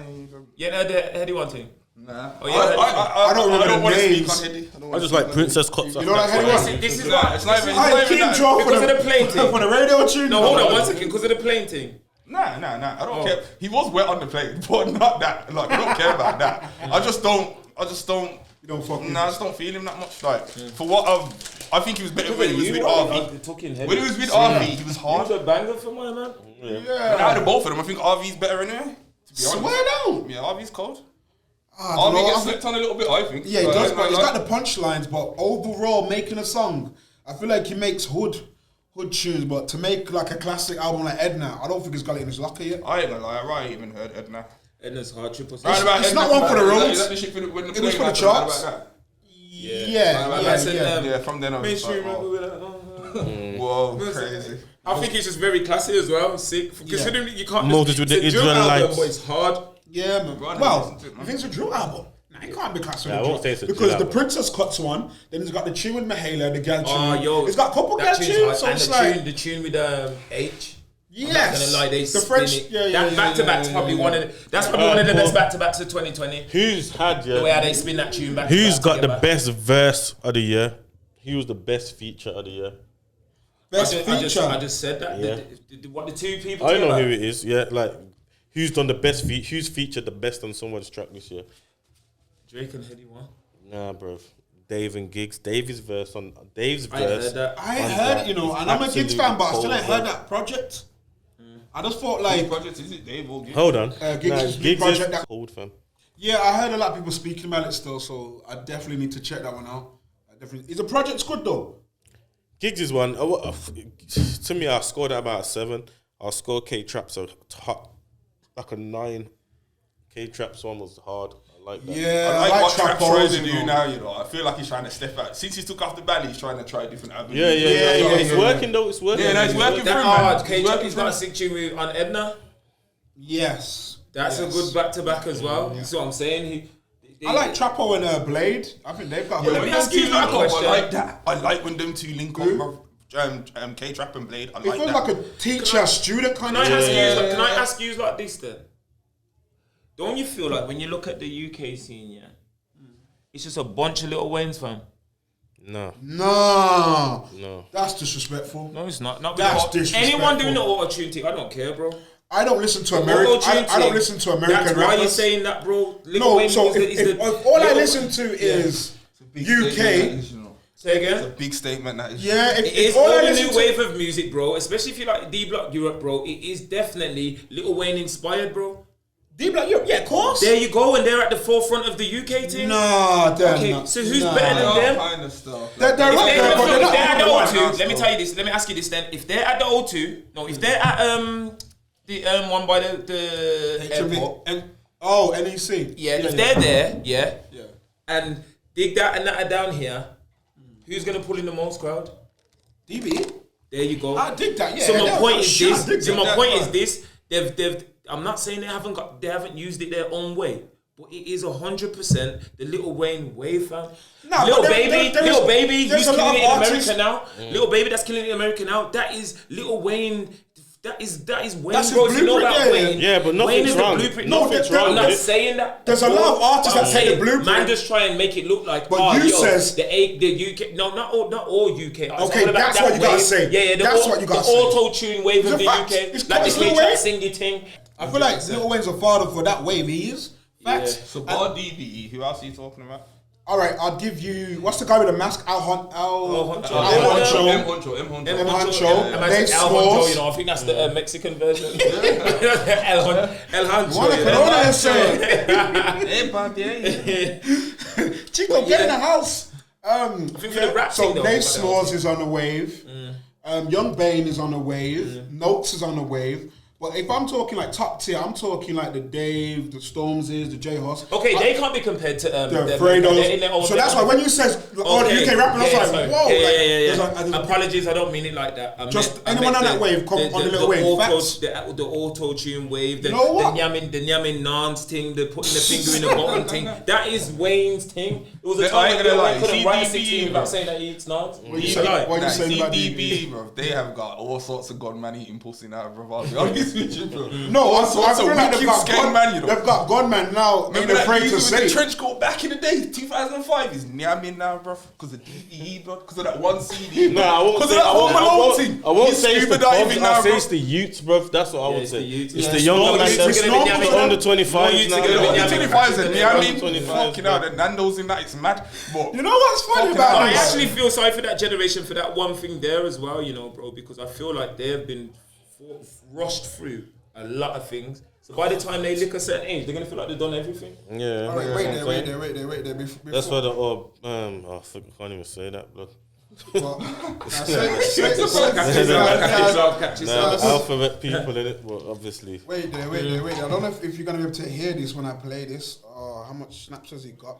[SPEAKER 4] Yeah, no, the Heady one thing.
[SPEAKER 3] nah.
[SPEAKER 4] Oh, yeah,
[SPEAKER 3] I
[SPEAKER 1] don't remember the
[SPEAKER 3] want to speak
[SPEAKER 1] names.
[SPEAKER 3] on Heady.
[SPEAKER 2] I just like Princess Cops.
[SPEAKER 1] You know like Heady One?
[SPEAKER 4] This is
[SPEAKER 3] Nah,
[SPEAKER 4] like
[SPEAKER 3] it's not even.
[SPEAKER 1] I
[SPEAKER 3] It's not even
[SPEAKER 1] keep
[SPEAKER 3] that.
[SPEAKER 1] Joe
[SPEAKER 4] because of the plane thing.
[SPEAKER 1] for the radio tune.
[SPEAKER 4] No, hold on 1 second. Because of the plane thing.
[SPEAKER 3] Nah. I don't care. He was wet on the plane, but not that. Like, I don't care about that. I just don't.
[SPEAKER 1] You don't fuck with
[SPEAKER 3] Nah, I just don't feel him that much. Like, for what I think he was better when he was with RV. When he was with RV, he was hard.
[SPEAKER 4] a banger for my man.
[SPEAKER 3] But out of both of them, I think RV's better anyway. To be honest.
[SPEAKER 1] Swear down.
[SPEAKER 3] Yeah, RV's cold.
[SPEAKER 1] I don't
[SPEAKER 3] RV
[SPEAKER 1] know,
[SPEAKER 3] gets
[SPEAKER 1] I think-
[SPEAKER 3] slipped on a little bit, I think.
[SPEAKER 1] Yeah, he
[SPEAKER 3] Like,
[SPEAKER 1] does,
[SPEAKER 3] like,
[SPEAKER 1] but he's
[SPEAKER 3] like-
[SPEAKER 1] got the punchlines, but overall, making a song, I feel like he makes hood tunes, but to make like a classic album like Edna, I don't think he's got it in his locker yet.
[SPEAKER 3] I ain't gonna lie, I ain't even heard Edna.
[SPEAKER 4] Edna's hard. Triple
[SPEAKER 3] Right
[SPEAKER 4] Science.
[SPEAKER 3] about
[SPEAKER 1] it's
[SPEAKER 3] Edna,
[SPEAKER 1] not one for the
[SPEAKER 3] is that-
[SPEAKER 1] roads.
[SPEAKER 3] is that the shit for the- when the
[SPEAKER 1] It was
[SPEAKER 3] plane
[SPEAKER 1] for the
[SPEAKER 3] happened,
[SPEAKER 1] charts.
[SPEAKER 3] right about
[SPEAKER 1] Yeah.
[SPEAKER 3] that? Yeah, from then on.
[SPEAKER 4] Make
[SPEAKER 3] it's
[SPEAKER 4] sure you
[SPEAKER 3] like,
[SPEAKER 4] remember
[SPEAKER 3] whoa,
[SPEAKER 4] that.
[SPEAKER 3] whoa, crazy.
[SPEAKER 4] I think it's just very classy as well. Sick. Considering you can't.
[SPEAKER 2] Moses with the
[SPEAKER 4] it's a drill album,
[SPEAKER 2] Israelites.
[SPEAKER 4] but it's hard.
[SPEAKER 1] Yeah, man.
[SPEAKER 3] Bro, I
[SPEAKER 1] Well,
[SPEAKER 3] listen to it, man.
[SPEAKER 1] I think it's a drill album. Nah, it can't be classic.
[SPEAKER 2] Yeah, I won't say it's a drill
[SPEAKER 1] because the
[SPEAKER 2] album.
[SPEAKER 1] Princess Cuts one, then it's got the tune with Mahala, the girl tune.
[SPEAKER 4] Oh, yo,
[SPEAKER 1] it's got a couple girl
[SPEAKER 4] that tune's
[SPEAKER 1] tunes,
[SPEAKER 4] hard.
[SPEAKER 1] so
[SPEAKER 4] And
[SPEAKER 1] it's
[SPEAKER 4] the
[SPEAKER 1] like
[SPEAKER 4] the tune with H. I'm not
[SPEAKER 1] yes,
[SPEAKER 4] gonna lie, they
[SPEAKER 1] the
[SPEAKER 4] spin
[SPEAKER 1] French.
[SPEAKER 4] it.
[SPEAKER 1] Yeah,
[SPEAKER 4] That back to back's probably one of the. That's probably one of the best back to backs of 2020.
[SPEAKER 2] Who's had
[SPEAKER 4] The way how
[SPEAKER 2] yeah?
[SPEAKER 4] they spin that tune back.
[SPEAKER 2] Who's
[SPEAKER 4] to back
[SPEAKER 2] got the
[SPEAKER 4] together.
[SPEAKER 2] best verse of the year? He was the best feature of the year.
[SPEAKER 1] Best
[SPEAKER 4] I just
[SPEAKER 1] feature.
[SPEAKER 4] said that.
[SPEAKER 2] Yeah.
[SPEAKER 4] What the two people?
[SPEAKER 2] I know
[SPEAKER 4] together?
[SPEAKER 2] who it is. Yeah, like who's done the best? Who's featured the best on someone's track this year?
[SPEAKER 4] Drake and Heady one.
[SPEAKER 2] Nah, bro. Dave and Gigs. Dave's verse on Dave's
[SPEAKER 4] I heard
[SPEAKER 2] verse.
[SPEAKER 4] that.
[SPEAKER 1] I
[SPEAKER 2] on
[SPEAKER 1] heard,
[SPEAKER 2] that
[SPEAKER 1] you know,
[SPEAKER 2] is
[SPEAKER 1] and I'm a Gigs fan, but I still
[SPEAKER 2] absolutely
[SPEAKER 1] ain't heard
[SPEAKER 2] cold,
[SPEAKER 1] that project. I just thought
[SPEAKER 3] Like,
[SPEAKER 1] like,
[SPEAKER 3] project is it Dave or Gigs?
[SPEAKER 2] Hold on.
[SPEAKER 1] Giggs'
[SPEAKER 2] Nah,
[SPEAKER 1] new
[SPEAKER 2] Giggs
[SPEAKER 1] project
[SPEAKER 2] is
[SPEAKER 1] that-
[SPEAKER 2] cold, fam.
[SPEAKER 1] yeah, I heard a lot of people speaking about it still, so I definitely need to check that one out. Is the project good though?
[SPEAKER 2] Giggs is one. To me, I scored at about a 7. I'll score K-Traps a top, like a 9. K-Traps one was hard. I like that.
[SPEAKER 1] Yeah,
[SPEAKER 3] I like what Trap's trying to
[SPEAKER 1] you
[SPEAKER 3] do
[SPEAKER 1] know.
[SPEAKER 3] now, you know. I feel like he's trying to step out. Since he took off the belly, he's trying to try different avenues.
[SPEAKER 2] Yeah. It's
[SPEAKER 1] yeah.
[SPEAKER 2] working though. It's working.
[SPEAKER 3] Yeah, no, it's working for
[SPEAKER 4] That
[SPEAKER 3] him,
[SPEAKER 4] hard.
[SPEAKER 3] man.
[SPEAKER 4] K-Chuck is got a sick tune with on Edna.
[SPEAKER 1] Yes.
[SPEAKER 4] That's
[SPEAKER 1] Yes.
[SPEAKER 4] a good back to back as well. That's what I'm saying.
[SPEAKER 1] I like Trapo and Blade. I think they've got.
[SPEAKER 3] Yeah,
[SPEAKER 4] Let me ask you
[SPEAKER 3] that
[SPEAKER 4] a question.
[SPEAKER 3] I like that. I like when them two link up, bro. K-Trap and Blade. I
[SPEAKER 1] It
[SPEAKER 3] like
[SPEAKER 1] feels
[SPEAKER 3] that.
[SPEAKER 1] like a teacher-student kind
[SPEAKER 4] Can
[SPEAKER 1] of.
[SPEAKER 4] I ask
[SPEAKER 2] Yeah.
[SPEAKER 4] you? Can I ask you like this then? Don't you feel like when you look at the UK scene, yeah, it's just a bunch of Lil Wayne's, fam?
[SPEAKER 2] No.
[SPEAKER 1] No, that's disrespectful.
[SPEAKER 4] No, it's not. Not
[SPEAKER 1] That's
[SPEAKER 4] because
[SPEAKER 1] disrespectful.
[SPEAKER 4] anyone doing the auto tune thing, I don't care, bro.
[SPEAKER 1] I don't listen to American. I don't listen to American
[SPEAKER 4] That's why
[SPEAKER 1] rappers.
[SPEAKER 4] you're saying that, bro. Lil
[SPEAKER 1] No,
[SPEAKER 4] Wayne
[SPEAKER 1] so
[SPEAKER 4] is the,
[SPEAKER 1] if all I listen to is UK.
[SPEAKER 4] Say
[SPEAKER 3] It's a
[SPEAKER 4] again.
[SPEAKER 3] big statement that is.
[SPEAKER 1] Yeah,
[SPEAKER 4] It is
[SPEAKER 1] all
[SPEAKER 4] all
[SPEAKER 1] I
[SPEAKER 4] the
[SPEAKER 1] listen
[SPEAKER 4] new
[SPEAKER 1] to.
[SPEAKER 4] wave of music, bro. Especially if you like D Block Europe, bro. It is definitely Lil Wayne inspired, bro.
[SPEAKER 1] Deep like Europe, yeah, of course.
[SPEAKER 4] There you go, and they're at the forefront of the UK team.
[SPEAKER 1] Nah, they're
[SPEAKER 4] Okay,
[SPEAKER 1] not.
[SPEAKER 4] so who's
[SPEAKER 1] Nah.
[SPEAKER 4] better than them?
[SPEAKER 3] kind of stuff.
[SPEAKER 1] They're
[SPEAKER 4] If
[SPEAKER 1] right
[SPEAKER 4] they're,
[SPEAKER 1] there, but they're
[SPEAKER 4] if they're at the
[SPEAKER 1] not.
[SPEAKER 4] O2, let me tell you this. Let me ask you this then. If they're at the O2, no, if they're at the one by the airport,
[SPEAKER 1] NEC.
[SPEAKER 4] yeah, if they're there, yeah, and Dig That and That are down here, who's gonna pull in the most crowd?
[SPEAKER 1] DB.
[SPEAKER 4] There you go.
[SPEAKER 1] I dig that. Yeah.
[SPEAKER 4] So my
[SPEAKER 1] they're
[SPEAKER 4] point
[SPEAKER 1] not
[SPEAKER 4] is
[SPEAKER 1] shit. I dig
[SPEAKER 4] this. So
[SPEAKER 1] that.
[SPEAKER 4] my point is this. They've. I'm not saying they haven't used it their own way, but it is 100% the Lil Wayne wave, fam.
[SPEAKER 1] Nah,
[SPEAKER 4] Lil
[SPEAKER 1] but
[SPEAKER 4] Baby,
[SPEAKER 1] there is-
[SPEAKER 4] Lil Baby,
[SPEAKER 1] there's
[SPEAKER 4] who's
[SPEAKER 1] a lot
[SPEAKER 4] killing
[SPEAKER 1] of
[SPEAKER 4] it in
[SPEAKER 1] artists-
[SPEAKER 4] America now. Lil Baby, that's killing it in America now. That is Lil Wayne That is Wayne,
[SPEAKER 1] That's his
[SPEAKER 4] bro. You know
[SPEAKER 1] blueprint,
[SPEAKER 4] about
[SPEAKER 1] yeah,
[SPEAKER 4] Wayne.
[SPEAKER 2] Yeah, but
[SPEAKER 4] Wayne
[SPEAKER 2] nothing's
[SPEAKER 4] is
[SPEAKER 2] wrong.
[SPEAKER 4] the blueprint.
[SPEAKER 2] Nothing's
[SPEAKER 1] No,
[SPEAKER 2] wrong.
[SPEAKER 4] I'm not
[SPEAKER 2] with it.
[SPEAKER 4] saying that.
[SPEAKER 1] There's a lot of artists that take the blueprint.
[SPEAKER 4] Man, just try and make it look like.
[SPEAKER 1] But
[SPEAKER 4] oh,
[SPEAKER 1] you
[SPEAKER 4] yo,
[SPEAKER 1] says-
[SPEAKER 4] the UK. No, not all UK. artists.
[SPEAKER 1] Okay,
[SPEAKER 4] All about
[SPEAKER 1] that's
[SPEAKER 4] that
[SPEAKER 1] what you gotta
[SPEAKER 4] wave.
[SPEAKER 1] say.
[SPEAKER 4] Yeah,
[SPEAKER 1] That's what you gotta say.
[SPEAKER 4] The auto-tune wave
[SPEAKER 1] It's
[SPEAKER 4] of
[SPEAKER 1] a
[SPEAKER 4] the
[SPEAKER 1] fact.
[SPEAKER 4] UK.
[SPEAKER 1] It's
[SPEAKER 4] Like
[SPEAKER 1] called
[SPEAKER 4] the
[SPEAKER 1] Lil
[SPEAKER 4] K-Trap
[SPEAKER 1] Wayne.
[SPEAKER 4] singy thing.
[SPEAKER 1] I feel like Lil Wayne's a father for that wave. He is. Facts.
[SPEAKER 3] So bar DBE, who else are you talking about?
[SPEAKER 1] All right, I'll give you. What's the guy with the mask? Al Honcho.
[SPEAKER 3] M. Honcho.
[SPEAKER 1] M. Honcho.
[SPEAKER 4] And I
[SPEAKER 1] Dave
[SPEAKER 4] said El Honcho,
[SPEAKER 1] Smalls.
[SPEAKER 4] you know, I think that's the Mexican version. El Honcho.
[SPEAKER 1] What
[SPEAKER 4] you
[SPEAKER 1] can
[SPEAKER 4] know.
[SPEAKER 1] I say?
[SPEAKER 3] Hey, papi.
[SPEAKER 1] Chico, get in the house.
[SPEAKER 4] think for the rap
[SPEAKER 1] So
[SPEAKER 4] thing, though,
[SPEAKER 1] Dave
[SPEAKER 4] but
[SPEAKER 1] Smalls is on the wave. Young Bane is on the wave. Notes is on the wave. But if I'm talking like top tier, I'm talking like the Dave, the Stormzy's, the J Hoss.
[SPEAKER 4] Okay, they can't be compared to
[SPEAKER 1] The Fredos. So that's why when you says all the UK rappers, I was like, whoa.
[SPEAKER 4] Yeah. Apologies, I don't mean it like that.
[SPEAKER 1] Anyone on that wave, come on the little wave. Facts.
[SPEAKER 4] The auto-tune wave, the
[SPEAKER 1] know what?
[SPEAKER 4] yamming nans thing, the putting the finger in the bottom thing. That is Wayne's thing. It was a
[SPEAKER 3] I
[SPEAKER 4] time
[SPEAKER 3] ain't
[SPEAKER 4] when
[SPEAKER 3] gonna
[SPEAKER 4] Lil
[SPEAKER 3] lie,
[SPEAKER 4] Wayne couldn't write 16
[SPEAKER 3] CDB,
[SPEAKER 4] without saying that he eats nans.
[SPEAKER 1] What you saying about
[SPEAKER 3] CDB, bro? They have got all sorts of gunman eating pussy now, bro. I'll be honest with you, bro.
[SPEAKER 1] No,
[SPEAKER 3] all
[SPEAKER 1] I
[SPEAKER 3] sorts of
[SPEAKER 1] feel like
[SPEAKER 3] wicked skank man, you know.
[SPEAKER 1] they've got gunmen now. Ain't
[SPEAKER 3] Remember that
[SPEAKER 1] afraid
[SPEAKER 3] music
[SPEAKER 1] to
[SPEAKER 3] with
[SPEAKER 1] say.
[SPEAKER 3] the trench coat back in the day, 2005 is nyamming now, bro, because of DDE, bro, because of that one CD.
[SPEAKER 2] Nah, I won't
[SPEAKER 3] because
[SPEAKER 2] say.
[SPEAKER 3] of that Home Alone thing.
[SPEAKER 2] I won't
[SPEAKER 3] He's
[SPEAKER 2] say it's the
[SPEAKER 3] scuba diving
[SPEAKER 2] pubs.
[SPEAKER 3] now,
[SPEAKER 2] I'll say
[SPEAKER 3] bro.
[SPEAKER 2] it's the youths, bro. That's what I would
[SPEAKER 4] it's
[SPEAKER 2] say.
[SPEAKER 4] the youths,
[SPEAKER 2] It's
[SPEAKER 4] yeah.
[SPEAKER 2] the younger
[SPEAKER 4] More
[SPEAKER 2] man.
[SPEAKER 4] youths are
[SPEAKER 2] That's
[SPEAKER 4] gonna be yamming.
[SPEAKER 2] under 25
[SPEAKER 4] More youths
[SPEAKER 2] now.
[SPEAKER 4] are gonna be
[SPEAKER 3] The
[SPEAKER 4] yamming.
[SPEAKER 3] 25s and
[SPEAKER 2] Yeah,
[SPEAKER 3] Miami,
[SPEAKER 2] 25s,
[SPEAKER 3] fucking
[SPEAKER 2] bro.
[SPEAKER 3] hell, the Nando's in that, it's mad. But
[SPEAKER 1] You know what's funny
[SPEAKER 3] Fucking
[SPEAKER 1] about
[SPEAKER 3] hell,
[SPEAKER 4] I
[SPEAKER 1] this?
[SPEAKER 4] actually feel sorry for that generation for that one thing there as well, you know, bro, because I feel like they have been rushed through a lot of things. So by the time they lick a certain age, they're gonna feel like they've done everything.
[SPEAKER 2] Yeah.
[SPEAKER 1] All right,
[SPEAKER 2] that's
[SPEAKER 1] wait
[SPEAKER 2] what I'm
[SPEAKER 1] there.
[SPEAKER 2] saying.
[SPEAKER 1] Before,
[SPEAKER 2] That's why the I can't even say that, bro.
[SPEAKER 1] Catch
[SPEAKER 2] Nah, the alphabet people in it, but obviously.
[SPEAKER 1] Wait there. I don't know if you're gonna be able to hear this when I play this. How much snaps has he got?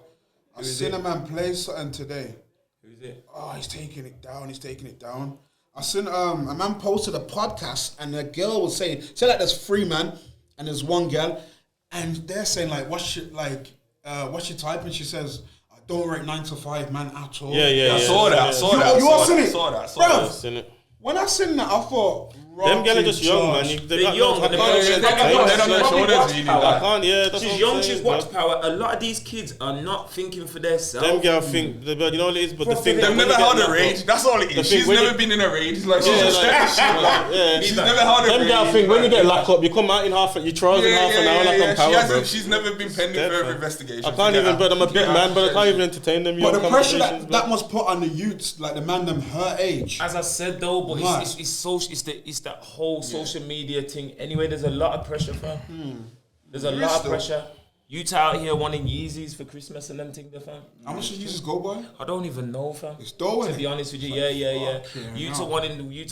[SPEAKER 1] I seen a man play something today.
[SPEAKER 4] Who's it?
[SPEAKER 1] Oh, he's taking it down. I seen a man posted a podcast and a girl was saying, say like there's 3 men and there's 1 girl, and they're saying like, what's your type? And she says, I don't rate 9 to 5 man at all.
[SPEAKER 2] Yeah.
[SPEAKER 3] I saw that.
[SPEAKER 1] You all seen it?
[SPEAKER 3] Bro,
[SPEAKER 2] Seen it.
[SPEAKER 1] When I seen that, I thought,
[SPEAKER 2] Them girls are just young, man.
[SPEAKER 4] They're young,
[SPEAKER 2] I
[SPEAKER 4] and
[SPEAKER 2] can't, yeah. That's
[SPEAKER 4] she's
[SPEAKER 2] what
[SPEAKER 4] young,
[SPEAKER 2] I'm
[SPEAKER 4] she's
[SPEAKER 2] saying,
[SPEAKER 4] watch
[SPEAKER 2] bro.
[SPEAKER 4] power. A lot of these kids are not thinking for themselves.
[SPEAKER 2] Them girls think, you know what it is, but the thing
[SPEAKER 3] they've
[SPEAKER 2] that
[SPEAKER 3] never
[SPEAKER 2] when you
[SPEAKER 3] held
[SPEAKER 2] get
[SPEAKER 3] a
[SPEAKER 2] knocked
[SPEAKER 3] rage.
[SPEAKER 2] up-
[SPEAKER 3] That's all it
[SPEAKER 2] The
[SPEAKER 3] is.
[SPEAKER 2] thing
[SPEAKER 3] She's
[SPEAKER 2] when
[SPEAKER 3] never
[SPEAKER 2] you-
[SPEAKER 3] been in a rage. Like, she's
[SPEAKER 2] Yeah,
[SPEAKER 3] just
[SPEAKER 2] yeah.
[SPEAKER 3] She's never held a rage.
[SPEAKER 2] Them girls think when you get locked up, you come out in you trials in half an hour like on power, bro.
[SPEAKER 3] She's never been pending further investigation.
[SPEAKER 2] I can't even, but I'm a big man, but I can't even entertain them.
[SPEAKER 1] But the pressure
[SPEAKER 2] conversations,
[SPEAKER 1] that must put on the youths, like the man them her age.
[SPEAKER 4] As I said though, but
[SPEAKER 1] Right.
[SPEAKER 4] it's that whole social media thing. Anyway, there's a lot of pressure, fam. There's a lot of pressure. You out here wanting Yeezys for Christmas and them things, fam.
[SPEAKER 1] How much did you just go by?
[SPEAKER 4] I don't even know, fam.
[SPEAKER 1] It's dope,
[SPEAKER 4] To
[SPEAKER 1] innit?
[SPEAKER 4] be honest with you, yeah. You to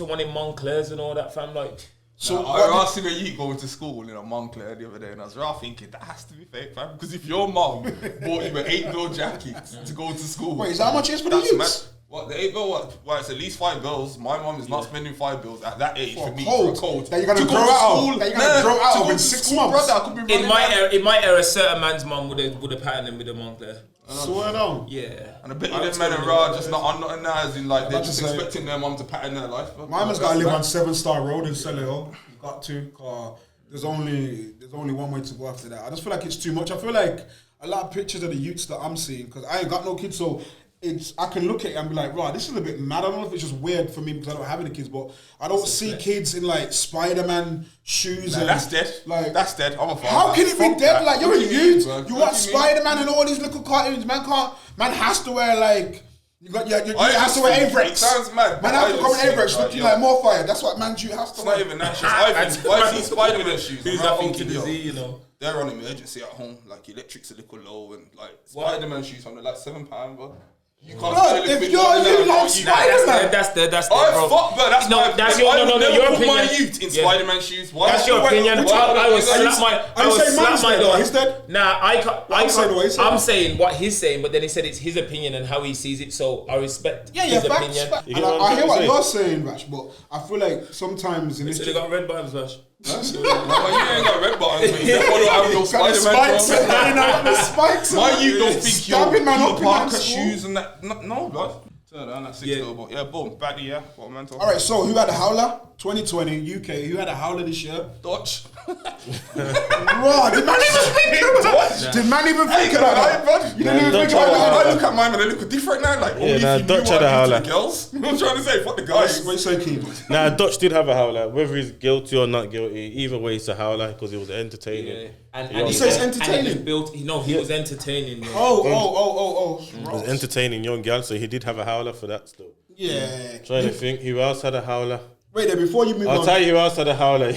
[SPEAKER 4] wanting Monclers and all that, fam. Like,
[SPEAKER 3] So I asked him a yeet going to school in a Moncler the other day, and I was really thinking that has to be fake, fam. Because if your mum bought you an 8 jacket to go to school,
[SPEAKER 1] Wait, is that how much it is for the
[SPEAKER 3] that's
[SPEAKER 1] youths?
[SPEAKER 3] mad. What the 8 what? Well, it's at least $5. My mum is not spending $5 at that age
[SPEAKER 1] For
[SPEAKER 3] for me
[SPEAKER 1] coat
[SPEAKER 3] for a coat
[SPEAKER 1] that you're gonna
[SPEAKER 3] to go
[SPEAKER 1] grow
[SPEAKER 3] to
[SPEAKER 1] out of.
[SPEAKER 3] school.
[SPEAKER 1] That you're gonna grow out
[SPEAKER 3] to
[SPEAKER 1] of
[SPEAKER 3] go
[SPEAKER 1] in
[SPEAKER 3] to
[SPEAKER 1] 6
[SPEAKER 3] school,
[SPEAKER 1] months.
[SPEAKER 3] brother. I could be
[SPEAKER 4] in my era, a certain man's mum would have patterned him with a Moncler.
[SPEAKER 1] Swear down.
[SPEAKER 4] Yeah.
[SPEAKER 3] And I bet you them men are raw, just not on now, as in like they're
[SPEAKER 1] about
[SPEAKER 3] just
[SPEAKER 1] to say-
[SPEAKER 3] expecting their mum to pattern their life.
[SPEAKER 1] My man's got to live on 7-Star Road in Solihull. You got to, cause there's only one way to go after that. I just feel like it's too much. I feel like a lot of pictures of the youths that I'm seeing, because I ain't got no kids, so I can look at it and be like, right, this is a bit mad. I don't know if it's just weird for me because I don't have any kids, but I don't see kids in like Spider-Man shoes.
[SPEAKER 3] Nah, that's dead.
[SPEAKER 1] Like,
[SPEAKER 3] That's dead. I'm a father.
[SPEAKER 1] how can it be
[SPEAKER 3] Fuck
[SPEAKER 1] dead?
[SPEAKER 3] that.
[SPEAKER 1] Like, you're a
[SPEAKER 3] What do you mean,
[SPEAKER 1] youth.
[SPEAKER 3] bro?
[SPEAKER 1] You
[SPEAKER 3] What
[SPEAKER 1] watch
[SPEAKER 3] do you mean?
[SPEAKER 1] Spider-Man and all these little cartoons. Man has to wear like. You
[SPEAKER 3] I
[SPEAKER 1] has to
[SPEAKER 3] just
[SPEAKER 1] wear
[SPEAKER 3] think-
[SPEAKER 1] Avrex.
[SPEAKER 3] it sounds mad,
[SPEAKER 1] Man
[SPEAKER 3] but
[SPEAKER 1] has
[SPEAKER 3] I
[SPEAKER 1] to
[SPEAKER 3] just
[SPEAKER 1] come in
[SPEAKER 3] think,
[SPEAKER 1] Avrex
[SPEAKER 3] like,
[SPEAKER 1] looking
[SPEAKER 3] yo.
[SPEAKER 1] like more fire. That's what man you has to
[SPEAKER 3] It's
[SPEAKER 1] wear.
[SPEAKER 3] not even that. Why is he Spider-Man shoes?
[SPEAKER 4] Who's
[SPEAKER 3] How
[SPEAKER 4] that
[SPEAKER 3] old
[SPEAKER 4] thing to
[SPEAKER 3] are
[SPEAKER 4] the
[SPEAKER 3] you?
[SPEAKER 4] Z, you know?
[SPEAKER 3] They're on emergency at home. Like electric's a little low, and like Spider-Man shoes on like £7, bro. You can't
[SPEAKER 1] Bro,
[SPEAKER 3] spend a little
[SPEAKER 1] if
[SPEAKER 3] bit
[SPEAKER 1] you're
[SPEAKER 3] more than
[SPEAKER 1] you
[SPEAKER 3] that,
[SPEAKER 1] like
[SPEAKER 3] bro.
[SPEAKER 1] Spider-Man.
[SPEAKER 4] That's
[SPEAKER 3] Oh,
[SPEAKER 4] bro.
[SPEAKER 3] fuck, bro. That's
[SPEAKER 4] No,
[SPEAKER 3] my.
[SPEAKER 4] that's
[SPEAKER 3] I
[SPEAKER 4] your-
[SPEAKER 3] would
[SPEAKER 4] no,
[SPEAKER 3] never
[SPEAKER 4] your
[SPEAKER 3] put my
[SPEAKER 4] opinion.
[SPEAKER 3] youth in
[SPEAKER 4] Yeah.
[SPEAKER 3] Spider-Man shoes. Why?
[SPEAKER 4] That's your opinion. I will slap my door.
[SPEAKER 1] He's dead.
[SPEAKER 4] Nah,
[SPEAKER 1] I'm saying what he said.
[SPEAKER 4] I'm saying what he's saying, but then he said it's his opinion and how he sees it. So I respect his
[SPEAKER 1] facts,
[SPEAKER 4] opinion.
[SPEAKER 1] facts.
[SPEAKER 2] You
[SPEAKER 1] And
[SPEAKER 2] get what
[SPEAKER 1] I
[SPEAKER 2] I'm
[SPEAKER 1] hear what
[SPEAKER 2] saying?
[SPEAKER 1] you're saying, Vash, but I feel like sometimes in this.
[SPEAKER 4] So they got red vibes, Vash.
[SPEAKER 3] Well, you ain't got red buttons, but you definitely don't have no Spider-Man.
[SPEAKER 1] spikes,
[SPEAKER 3] bro.
[SPEAKER 1] the spikes.
[SPEAKER 3] Why you don't think
[SPEAKER 1] Stabbing
[SPEAKER 3] you're
[SPEAKER 1] man up
[SPEAKER 3] Peter
[SPEAKER 1] in that
[SPEAKER 3] Parker
[SPEAKER 1] school.
[SPEAKER 3] shoes and that? No, bro. So that's 6
[SPEAKER 4] Yeah.
[SPEAKER 3] but yeah, boom, baddie, yeah. What am I talking?
[SPEAKER 1] All right, so who had a howler? 2020 UK. Who had a howler this year?
[SPEAKER 3] Dutch.
[SPEAKER 1] Bro, did man even think of that? Did man even think of that? You didn't even think
[SPEAKER 3] I
[SPEAKER 1] about that.
[SPEAKER 3] look at mine and they look different now. Like, only
[SPEAKER 2] nah,
[SPEAKER 3] if you
[SPEAKER 2] Dutch
[SPEAKER 3] knew
[SPEAKER 2] had
[SPEAKER 3] what
[SPEAKER 2] a
[SPEAKER 3] I do
[SPEAKER 2] howler.
[SPEAKER 3] to the girls. I'm trying to say, fuck the guys.
[SPEAKER 1] What you say, Keem?
[SPEAKER 2] Nah, Dutch did have a howler. Whether he's guilty or not guilty, either way, it's a howler because it was entertaining.
[SPEAKER 4] And
[SPEAKER 1] You say it's
[SPEAKER 4] And
[SPEAKER 1] entertaining?
[SPEAKER 4] he was entertaining. Yeah.
[SPEAKER 1] Oh.
[SPEAKER 2] It was entertaining young girl, so he did have a howler for that still.
[SPEAKER 1] Yeah.
[SPEAKER 2] Trying to think, who else had a howler?
[SPEAKER 1] Wait there, before you move
[SPEAKER 2] I'll
[SPEAKER 1] on.
[SPEAKER 2] tell you who else had a howler.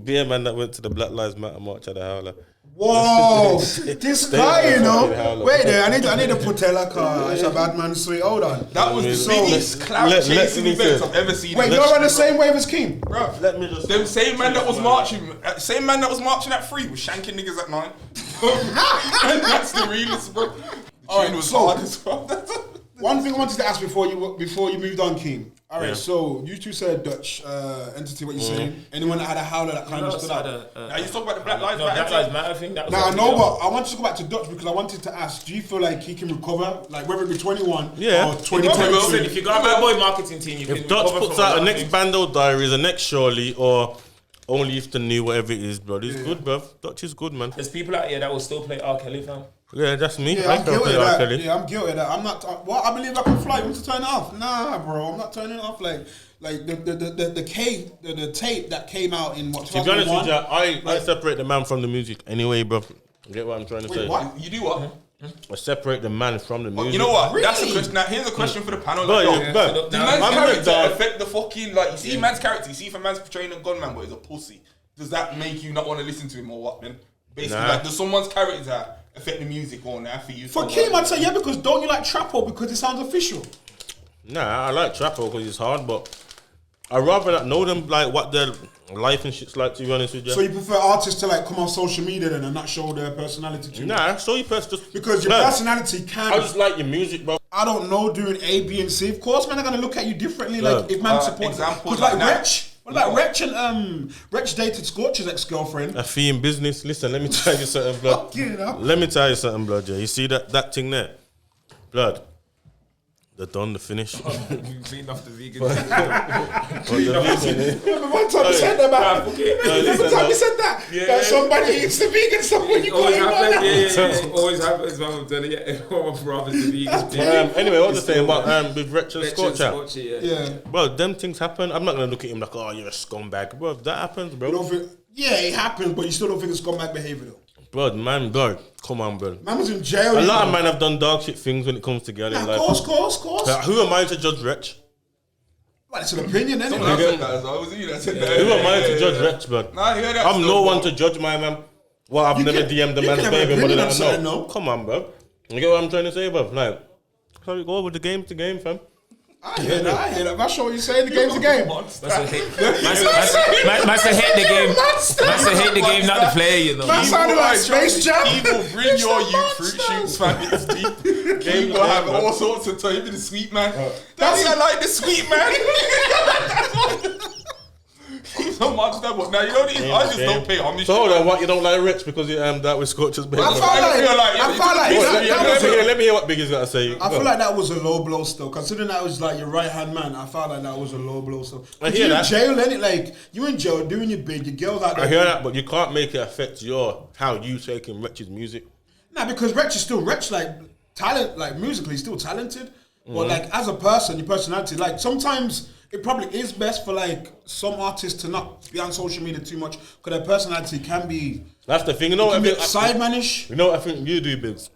[SPEAKER 2] Beer man that went to the Black Lives Matter march had a howler.
[SPEAKER 1] Whoa, this guy, you know.
[SPEAKER 2] howler.
[SPEAKER 1] Wait there, I need to put Tella car. It's a bad man sweet. Hold on.
[SPEAKER 3] That was the
[SPEAKER 1] So-
[SPEAKER 3] biggest clout chasing
[SPEAKER 2] me
[SPEAKER 3] events
[SPEAKER 2] say-
[SPEAKER 3] I've ever seen.
[SPEAKER 1] Wait, you're on the same wave as Keem?
[SPEAKER 3] Bruv,
[SPEAKER 2] Let me just.
[SPEAKER 3] them same man that was marching, at 3 was shanking niggas at 9. That's the realest, bro.
[SPEAKER 1] Alright,
[SPEAKER 3] Tune was
[SPEAKER 1] so-
[SPEAKER 3] hard as well.
[SPEAKER 1] One thing I wanted to ask before you moved on, Keem. All right,
[SPEAKER 2] Yeah.
[SPEAKER 1] so you two said Dutch entity. What you saying? Anyone that had a howler that kind of stood out?
[SPEAKER 3] Now you talk about the Black Lives
[SPEAKER 4] No,
[SPEAKER 3] Matter.
[SPEAKER 4] Black Lives Matter thing. That was
[SPEAKER 1] Now I
[SPEAKER 4] a
[SPEAKER 1] know,
[SPEAKER 4] big
[SPEAKER 1] but I want to go back to Dutch because I wanted to ask: do you feel like he can recover, like whether it be 21
[SPEAKER 2] Yeah.
[SPEAKER 1] or
[SPEAKER 4] deal. If
[SPEAKER 1] 2022?
[SPEAKER 4] you got my boy marketing team, you
[SPEAKER 2] If
[SPEAKER 4] can
[SPEAKER 2] Dutch
[SPEAKER 4] recover
[SPEAKER 2] puts
[SPEAKER 4] from
[SPEAKER 2] out
[SPEAKER 4] a
[SPEAKER 2] a
[SPEAKER 4] lot
[SPEAKER 2] next
[SPEAKER 4] of things.
[SPEAKER 2] Bando Diaries, a next Surely, or Only If the New, whatever it is, bro. It's good, bro. Dutch is good, man.
[SPEAKER 4] There's people out here that will still play R. Kelly, fam.
[SPEAKER 2] Yeah, that's me.
[SPEAKER 1] Yeah,
[SPEAKER 2] I
[SPEAKER 1] I'm
[SPEAKER 2] can
[SPEAKER 1] guilty
[SPEAKER 2] play
[SPEAKER 1] of
[SPEAKER 2] R.
[SPEAKER 1] that.
[SPEAKER 2] Kelly.
[SPEAKER 1] Yeah, I'm guilty of that. I'm not. What I believe I can fly. You want to turn it off? Nah, bro. I'm not turning it off. Like the tape that came out in what?
[SPEAKER 2] To be honest with you,
[SPEAKER 1] 2001?
[SPEAKER 2] I separate the man from the music anyway, bro. You get what I'm trying to say?
[SPEAKER 1] what?
[SPEAKER 3] You do what?
[SPEAKER 2] I separate the man from the music.
[SPEAKER 3] You know what?
[SPEAKER 1] Really?
[SPEAKER 3] That's a question. Now here's a question for the panel.
[SPEAKER 2] Bro,
[SPEAKER 3] Like, yo,
[SPEAKER 2] yeah, bro.
[SPEAKER 3] did
[SPEAKER 4] Now,
[SPEAKER 3] man's
[SPEAKER 2] I'm
[SPEAKER 3] character
[SPEAKER 2] with that.
[SPEAKER 3] affect the fucking like? You see man's character. You see if a man's portraying a gunman, but he's a pussy. Does that make you not want to listen to him or what? Then basically,
[SPEAKER 2] Nah.
[SPEAKER 3] like, does someone's character affect the music or not for you?
[SPEAKER 1] For Keem, I'd say yeah, because don't you like Trappo because it sounds official?
[SPEAKER 2] Nah, I like Trappo because it's hard, but I rather not know them like what their life and shit's like. To be honest with you,
[SPEAKER 1] So you prefer artists to like come on social media then and not show their personality too much?
[SPEAKER 2] nah, show your just
[SPEAKER 1] Because your
[SPEAKER 2] Nah,
[SPEAKER 1] personality can.
[SPEAKER 2] I just like your music, bro.
[SPEAKER 1] I don't know, doing A, B, and C. Of course, man, are gonna look at you differently.
[SPEAKER 2] Yeah.
[SPEAKER 1] Like if man supports.
[SPEAKER 3] examples
[SPEAKER 1] Because like
[SPEAKER 3] like that.
[SPEAKER 1] Wretch, what about Wretch and Wretch dated Scorch's ex-girlfriend.
[SPEAKER 2] A fee in business. Listen, let me tell you something, blood.
[SPEAKER 1] Fuck you know.
[SPEAKER 2] Let me tell you something, blood. Yeah, you see that thing there, blood. They're done. The finish.
[SPEAKER 4] Cleaned off the vegan.
[SPEAKER 1] Remember one time you said that, man. Remember one time you said that? That somebody eats the vegan stuff when you call
[SPEAKER 4] Always
[SPEAKER 1] him
[SPEAKER 4] happens,
[SPEAKER 1] on
[SPEAKER 4] yeah. Always happens, man. I'm telling you, everyone my brothers the vegans.
[SPEAKER 2] Anyway, what was I saying about with Wretch and
[SPEAKER 4] Richard
[SPEAKER 2] Scorcher?
[SPEAKER 4] Scorcher, yeah.
[SPEAKER 1] Yeah.
[SPEAKER 2] Bro, them things happen. I'm not gonna look at him like, oh, you're a scumbag, bro. That happens,
[SPEAKER 1] You
[SPEAKER 2] bro.
[SPEAKER 1] don't think, yeah, it happens, but you still don't think it's scumbag behavior though.
[SPEAKER 2] Bro, man, bro, come on, bro.
[SPEAKER 1] Man was in jail.
[SPEAKER 2] A
[SPEAKER 1] you
[SPEAKER 2] lot
[SPEAKER 1] know.
[SPEAKER 2] of men have done dog shit things when it comes to girl in
[SPEAKER 1] Nah,
[SPEAKER 2] life.
[SPEAKER 1] course.
[SPEAKER 2] Who am I to judge Wretch?
[SPEAKER 1] Well, it's an opinion, isn't
[SPEAKER 3] Someone else
[SPEAKER 1] it?
[SPEAKER 3] said that as well. Was it you that said that?
[SPEAKER 2] Who am I to judge Wretch, bro?
[SPEAKER 3] Nah, I hear that
[SPEAKER 2] I'm
[SPEAKER 3] still,
[SPEAKER 2] no
[SPEAKER 3] bro.
[SPEAKER 2] one to judge my man. Well, I've
[SPEAKER 1] You
[SPEAKER 2] never
[SPEAKER 1] can-
[SPEAKER 2] DM'd the
[SPEAKER 1] you
[SPEAKER 2] man's
[SPEAKER 1] can have an
[SPEAKER 2] baby mother
[SPEAKER 1] opinion
[SPEAKER 2] that
[SPEAKER 1] on
[SPEAKER 2] I
[SPEAKER 1] something,
[SPEAKER 2] know.
[SPEAKER 1] no?
[SPEAKER 2] Come on, bro. You get what I'm trying to say, bro? Like, so we go with the game to game, fam.
[SPEAKER 1] I hear that. That's what you're saying. The game's a game.
[SPEAKER 4] That's a hate. That's a hate the game. That's a hate the game, not the player, you know.
[SPEAKER 1] Man sounded like Space Jam.
[SPEAKER 3] People bring your youth fruit shoots, man. It's deep. People have all sorts of time. Even the sweet man. That's I like the sweet man. He's so much that. Now you know what it is. I just don't pay homage.
[SPEAKER 2] So hold on, what you don't like Rich because you that was Scorcher's baby?
[SPEAKER 1] I felt like
[SPEAKER 2] Let me hear what Biggz got to say.
[SPEAKER 1] I feel like that was a low blow still. Considering that was like your right hand man, I felt like that was a low blow still.
[SPEAKER 2] I hear
[SPEAKER 1] you
[SPEAKER 2] that.
[SPEAKER 1] in jail, ain't it? Like you in jail doing your bid, your girls out there.
[SPEAKER 2] I hear that, but you can't make it affect how you taking Wretch's music.
[SPEAKER 1] Nah, because Wretch is still Wretch, like talent, like musically he's still talented. But like as a person, your personality, like sometimes it probably is best for like some artists to not be on social media too much because their personality can be
[SPEAKER 2] That's the thing. You know what I mean?
[SPEAKER 1] sidemanish.
[SPEAKER 2] You know what I think you do, Biggz?